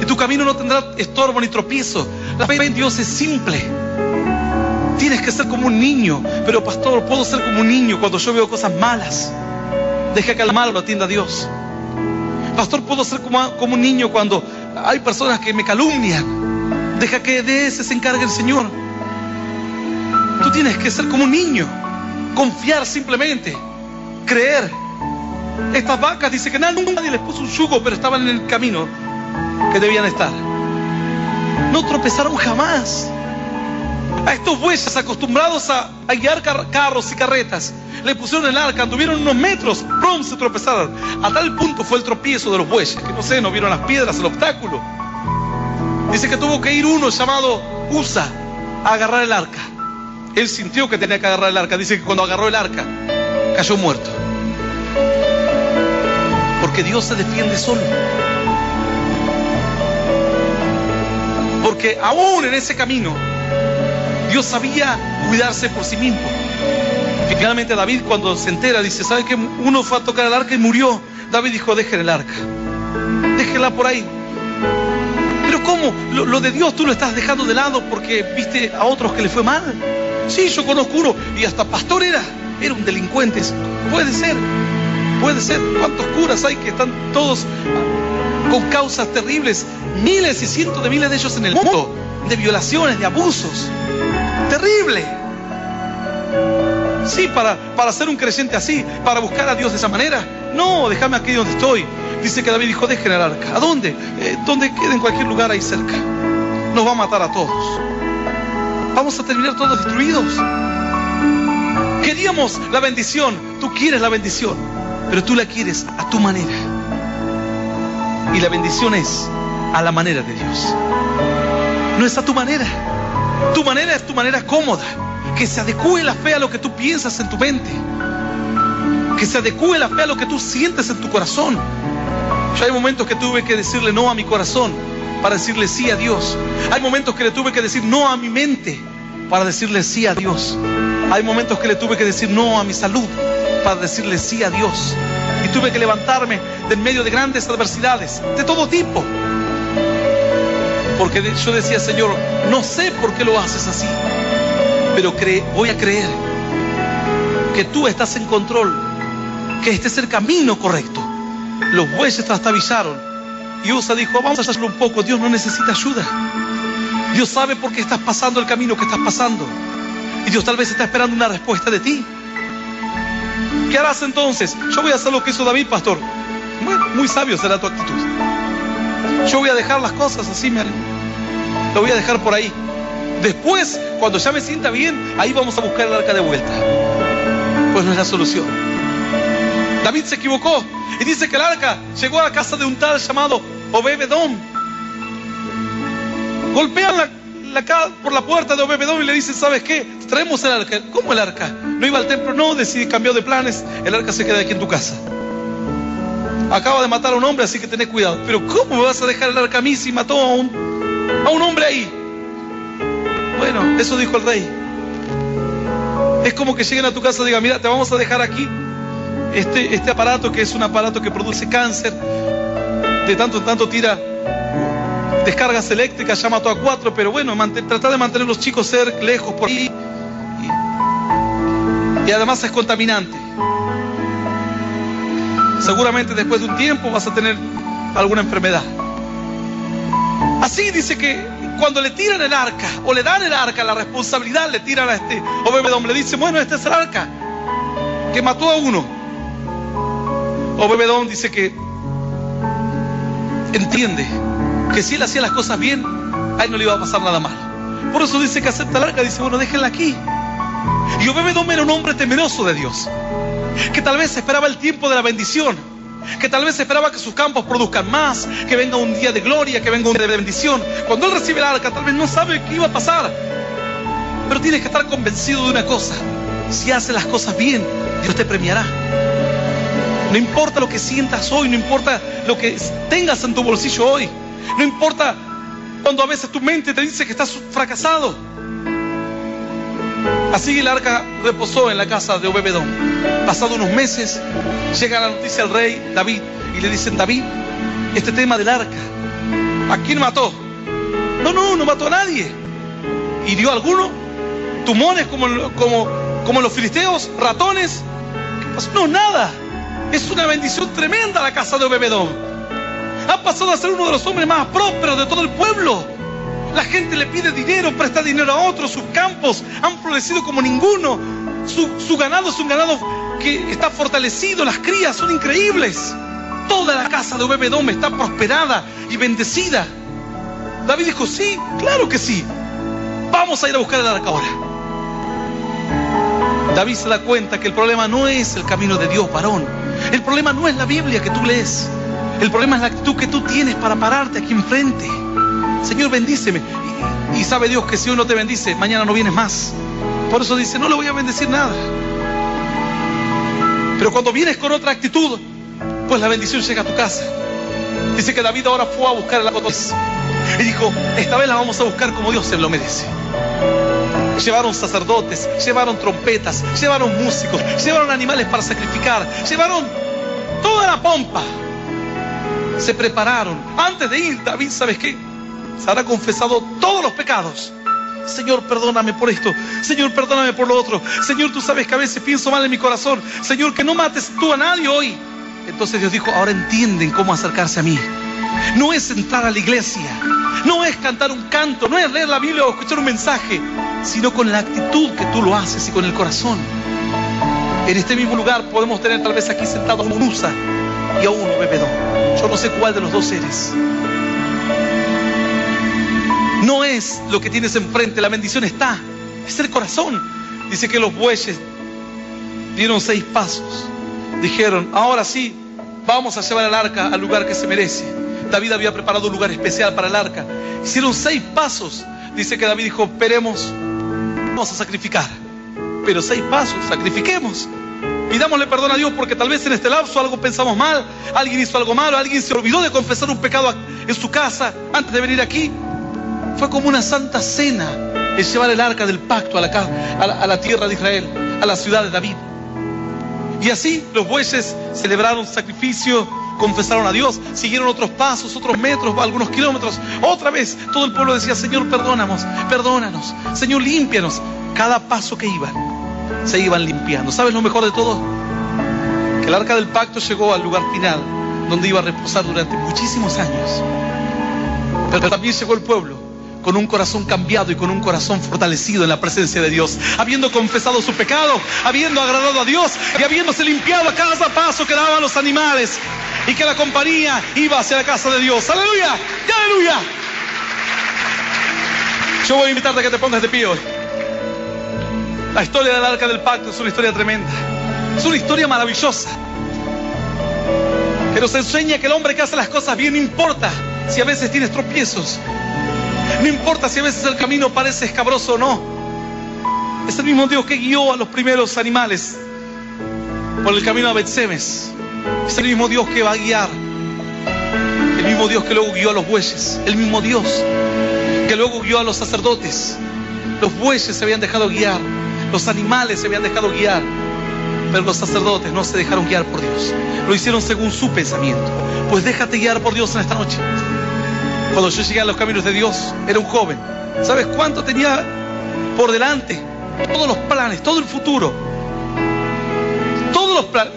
Speaker 1: Y tu camino no tendrá estorbo ni tropiezo. La fe en Dios es simple. Tienes que ser como un niño. Pero pastor, puedo ser como un niño cuando yo veo cosas malas. Deja que el mal lo atienda a Dios. Pastor, puedo ser como un niño cuando hay personas que me calumnian. Deja que de ese se encargue el Señor. Tú tienes que ser como un niño. Confiar simplemente. Creer. Estas vacas, dice que nadie les puso un yugo, pero estaban en el camino que debían estar. No tropezaron jamás. A estos bueyes acostumbrados a guiar carros y carretas, le pusieron el arca, anduvieron unos metros, ¡prum!, se tropezaron. A tal punto fue el tropiezo de los bueyes, que no sé, no vieron las piedras, el obstáculo. Dice que tuvo que ir uno llamado Usa a agarrar el arca. Él sintió que tenía que agarrar el arca. Dice que cuando agarró el arca, cayó muerto. Porque Dios se defiende solo. Porque aún en ese camino, Dios sabía cuidarse por sí mismo. Finalmente David, cuando se entera, dice: ¿sabe qué? Uno fue a tocar el arca y murió. David dijo: dejen el arca, déjenla por ahí. Pero ¿cómo? Lo de Dios tú lo estás dejando de lado porque viste a otros que le fue mal. Sí, yo conozco uno y hasta pastor era un delincuente. Puede ser. ¿Cuántos curas hay que están todos con causas terribles? Miles y cientos de miles de ellos en el mundo, de violaciones, de abusos. Terrible. Sí, para ser un creyente así, para buscar a Dios de esa manera. No, déjame aquí donde estoy. Dice que David dijo: dejen el arca. ¿A dónde? Donde quede, en cualquier lugar ahí cerca. Nos va a matar a todos. Vamos a terminar todos destruidos. Queríamos la bendición. Tú quieres la bendición, pero tú la quieres a tu manera. Y la bendición es a la manera de Dios. No es a tu manera. Tu manera es tu manera cómoda. Que se adecúe la fe a lo que tú piensas en tu mente. Que se adecúe la fe a lo que tú sientes en tu corazón. Yo hay momentos que tuve que decirle no a mi corazón para decirle sí a Dios. Hay momentos que le tuve que decir no a mi mente para decirle sí a Dios. Hay momentos que le tuve que decir no a mi salud para decirle sí a Dios. Y tuve que levantarme de en medio de grandes adversidades de todo tipo. Porque yo decía: Señor, no sé por qué lo haces así, pero voy a creer que tú estás en control, que este es el camino correcto. Los bueyes trastabillaron y Usa dijo: vamos a hacerlo un poco. Dios no necesita ayuda. Dios sabe por qué estás pasando el camino que estás pasando. Y Dios tal vez está esperando una respuesta de ti. ¿Qué harás entonces? Yo voy a hacer lo que hizo David, pastor. Bueno, muy sabio será tu actitud. Yo voy a dejar las cosas así, lo voy a dejar por ahí. Después, cuando ya me sienta bien, ahí vamos a buscar el arca de vuelta. Pues no es la solución. David se equivocó y dice que el arca llegó a la casa de un tal llamado Obed-Edom. Golpean por la puerta de Obed-Edom y le dicen: ¿sabes qué? Traemos el arca. ¿Cómo el arca? ¿No iba al templo? No, cambió de planes. El arca se queda aquí en tu casa. Acaba de matar a un hombre, así que tenés cuidado. Pero ¿cómo me vas a dejar el arca a mí si mató a un hombre ahí? Bueno, eso dijo el rey. Es como que lleguen a tu casa y digan: mira, te vamos a dejar aquí este aparato, que es un aparato que produce cáncer, de tanto en tanto tira descargas eléctricas, ya mató a 4, pero bueno, tratar de mantener a los chicos lejos por ahí, y además es contaminante. Seguramente después de un tiempo vas a tener alguna enfermedad. Así dice que cuando le tiran el arca, o le dan el arca, la responsabilidad le tiran a este Obed-Edom, le dicen, bueno, este es el arca que mató a uno. Obed-Edom dice que entiende que si él hacía las cosas bien, a él no le iba a pasar nada mal. Por eso dice que acepta el arca, dice, bueno, déjenla aquí. Y Obed-Edom era un hombre temeroso de Dios, que tal vez esperaba el tiempo de la bendición, que tal vez esperaba que sus campos produzcan más, que venga un día de gloria, que venga un día de bendición. Cuando él recibe el arca, tal vez no sabe qué iba a pasar, pero tienes que estar convencido de una cosa: si haces las cosas bien, Dios te premiará. No importa lo que sientas hoy, no importa lo que tengas en tu bolsillo hoy, no importa cuando a veces tu mente te dice que estás fracasado. Así el arca reposó en la casa de Obed-Edom. Pasado unos meses, llega la noticia al rey David y le dicen: David, este tema del arca, ¿a quién mató? No mató a nadie. ¿Hirió a alguno? ¿Tumores como los filisteos? ¿Ratones? ¿Qué pasó? No, nada. Es una bendición tremenda la casa de Obed-Edom. Ha pasado a ser uno de los hombres más prósperos de todo el pueblo. La gente le pide dinero, presta dinero a otros. Sus campos han florecido como ninguno. Su ganado es un ganado que está fortalecido. Las crías son increíbles. Toda la casa de Obed-Edom está prosperada y bendecida. David dijo: sí, claro que sí. Vamos a ir a buscar el arca ahora. David se da cuenta que el problema no es el camino de Dios, varón. El problema no es la Biblia que tú lees. El problema es la actitud que tú tienes para pararte aquí enfrente. Señor, bendíceme. Y sabe Dios que si hoy no te bendice, mañana no vienes más. Por eso dice: no le voy a bendecir nada. Pero cuando vienes con otra actitud, pues la bendición llega a tu casa. Dice que David ahora fue a buscar el arca y dijo: esta vez la vamos a buscar como Dios se lo merece. Llevaron sacerdotes, llevaron trompetas, llevaron músicos, llevaron animales para sacrificar, llevaron toda la pompa. Se prepararon. Antes de ir, David, ¿sabes qué? Se habrá confesado todos los pecados. Señor, perdóname por esto. Señor, perdóname por lo otro. Señor, tú sabes que a veces pienso mal en mi corazón. Señor, que no mates tú a nadie hoy. Entonces Dios dijo: ahora entienden cómo acercarse a mí. No es entrar a la iglesia, no es cantar un canto, no es leer la Biblia o escuchar un mensaje, sino con la actitud que tú lo haces y con el corazón. En este mismo lugar podemos tener tal vez aquí sentado a un Usa y a uno Obed-Edom. Yo no sé cuál de los dos eres. No es lo que tienes enfrente, la bendición está, es el corazón. Dice que los bueyes dieron 6 pasos. Dijeron: ahora sí, vamos a llevar el arca al lugar que se merece. David había preparado un lugar especial para el arca. Hicieron 6 pasos. Dice que David dijo: esperemos, vamos a sacrificar. Pero 6 pasos, sacrifiquemos. Pidámosle perdón a Dios porque tal vez en este lapso algo pensamos mal, alguien hizo algo malo, alguien se olvidó de confesar un pecado en su casa antes de venir aquí. Fue como una santa cena el llevar el arca del pacto a la tierra de Israel, a la ciudad de David. Y así los bueyes celebraron sacrificio, confesaron a Dios, siguieron otros pasos, otros metros, algunos kilómetros. Otra vez todo el pueblo decía: Señor, perdónanos, Señor, límpianos. Cada paso que iban, se iban limpiando. ¿Sabes lo mejor de todo? Que el arca del pacto llegó al lugar final, donde iba a reposar durante muchísimos años. Pero también llegó el pueblo con un corazón cambiado y con un corazón fortalecido en la presencia de Dios, habiendo confesado su pecado, habiendo agradado a Dios y habiéndose limpiado a cada paso que daban los animales, y que la compañía iba hacia la casa de Dios. ¡Aleluya! ¡Aleluya! Yo voy a invitarte a que te pongas de pie hoy. La historia del arca del pacto es una historia tremenda, es una historia maravillosa, que nos enseña que el hombre que hace las cosas bien, no importa si a veces tienes tropiezos, no importa si a veces el camino parece escabroso o no. Es el mismo Dios que guió a los primeros animales por el camino a Bet-Semes. Es el mismo Dios que va a guiar, el mismo Dios que luego guió a los bueyes, el mismo Dios que luego guió a los sacerdotes. Los bueyes se habían dejado guiar, los animales se habían dejado guiar, Pero los sacerdotes no se dejaron guiar por Dios. Lo hicieron según su pensamiento. Pues déjate guiar por Dios en esta noche. Cuando yo llegué a los caminos de Dios, era un joven. ¿Sabes cuánto tenía por delante? Todos los planes, todo el futuro.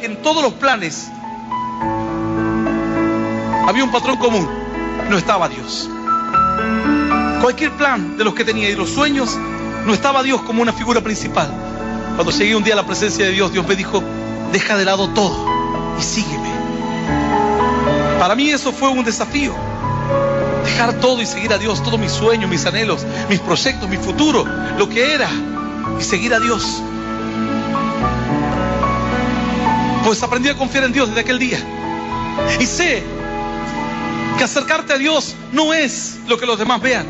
Speaker 1: En todos los planes había un patrón común. No estaba Dios. Cualquier plan de los que tenía y los sueños, no estaba Dios como una figura principal. Cuando llegué un día a la presencia de Dios, Dios me dijo: deja de lado todo y sígueme. Para mí eso fue un desafío. Dejar todo y seguir a Dios, todos mis sueños, mis anhelos, mis proyectos, mi futuro, lo que era, y seguir a Dios. Pues aprendí a confiar en Dios desde aquel día. Y sé que acercarte a Dios no es lo que los demás vean,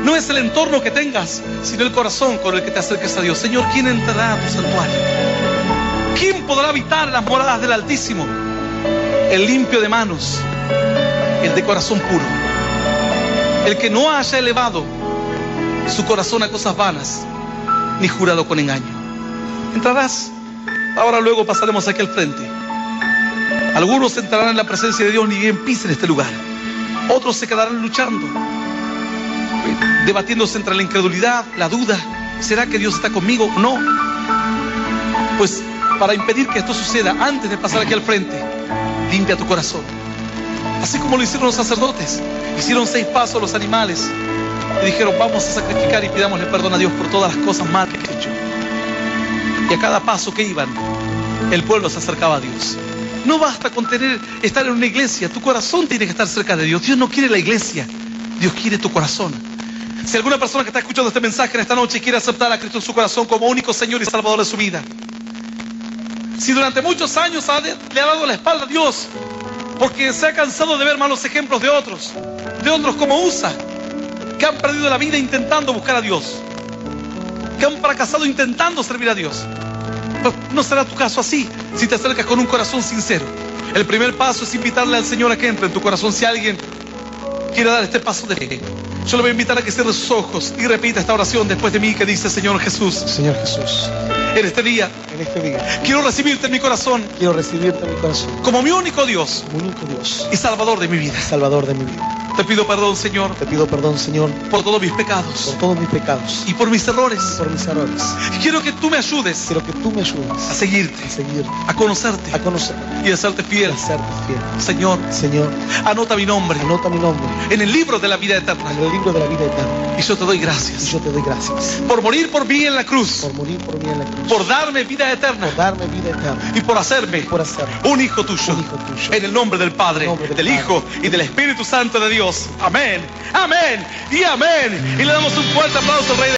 Speaker 1: no es el entorno que tengas, sino el corazón con el que te acerques a Dios. Señor, ¿quién entrará a tu santuario? ¿Quién podrá habitar en las moradas del Altísimo? El limpio de manos, el de corazón puro, el que no haya elevado su corazón a cosas vanas, ni jurado con engaño. Entrarás. Ahora luego pasaremos aquí al frente. Algunos entrarán en la presencia de Dios ni bien pisen este lugar. Otros se quedarán luchando, debatiéndose entre la incredulidad, la duda. ¿Será que Dios está conmigo o no? Pues para impedir que esto suceda, antes de pasar aquí al frente, limpia tu corazón. Así como lo hicieron los sacerdotes. Hicieron 6 pasos los animales y dijeron: vamos a sacrificar y pidámosle perdón a Dios por todas las cosas malas que he hecho. Y a cada paso que iban, el pueblo se acercaba a Dios. No basta con estar en una iglesia. Tu corazón tiene que estar cerca de Dios. Dios no quiere la iglesia, Dios quiere tu corazón. Si alguna persona que está escuchando este mensaje en esta noche quiere aceptar a Cristo en su corazón como único Señor y Salvador de su vida, si durante muchos años le ha dado la espalda a Dios porque se ha cansado de ver malos ejemplos de otros como USA, que han perdido la vida intentando buscar a Dios, que han fracasado intentando servir a Dios, pues no será tu caso así si te acercas con un corazón sincero. El primer paso es invitarle al Señor a que entre en tu corazón. Si alguien quiere dar este paso de fe, yo le voy a invitar a que cierre sus ojos y repita esta oración después de mí, que dice: Señor Jesús,
Speaker 2: Señor Jesús,
Speaker 1: en este día quiero recibirte en mi corazón, como mi único Dios y Salvador de mi vida. Te pido perdón, Señor, por todos mis pecados, y por mis errores. Y quiero que tú me ayudes a seguirte, a conocerte y a serte fiel. Señor, anota mi nombre en el libro de la vida eterna. Y yo te doy gracias por morir por mí en la cruz, por darme vida eterna y por hacerme un hijo tuyo. En el nombre del Padre, del Hijo y del Espíritu Santo de Dios. Amén, amén y amén. Y le damos un fuerte aplauso al Rey.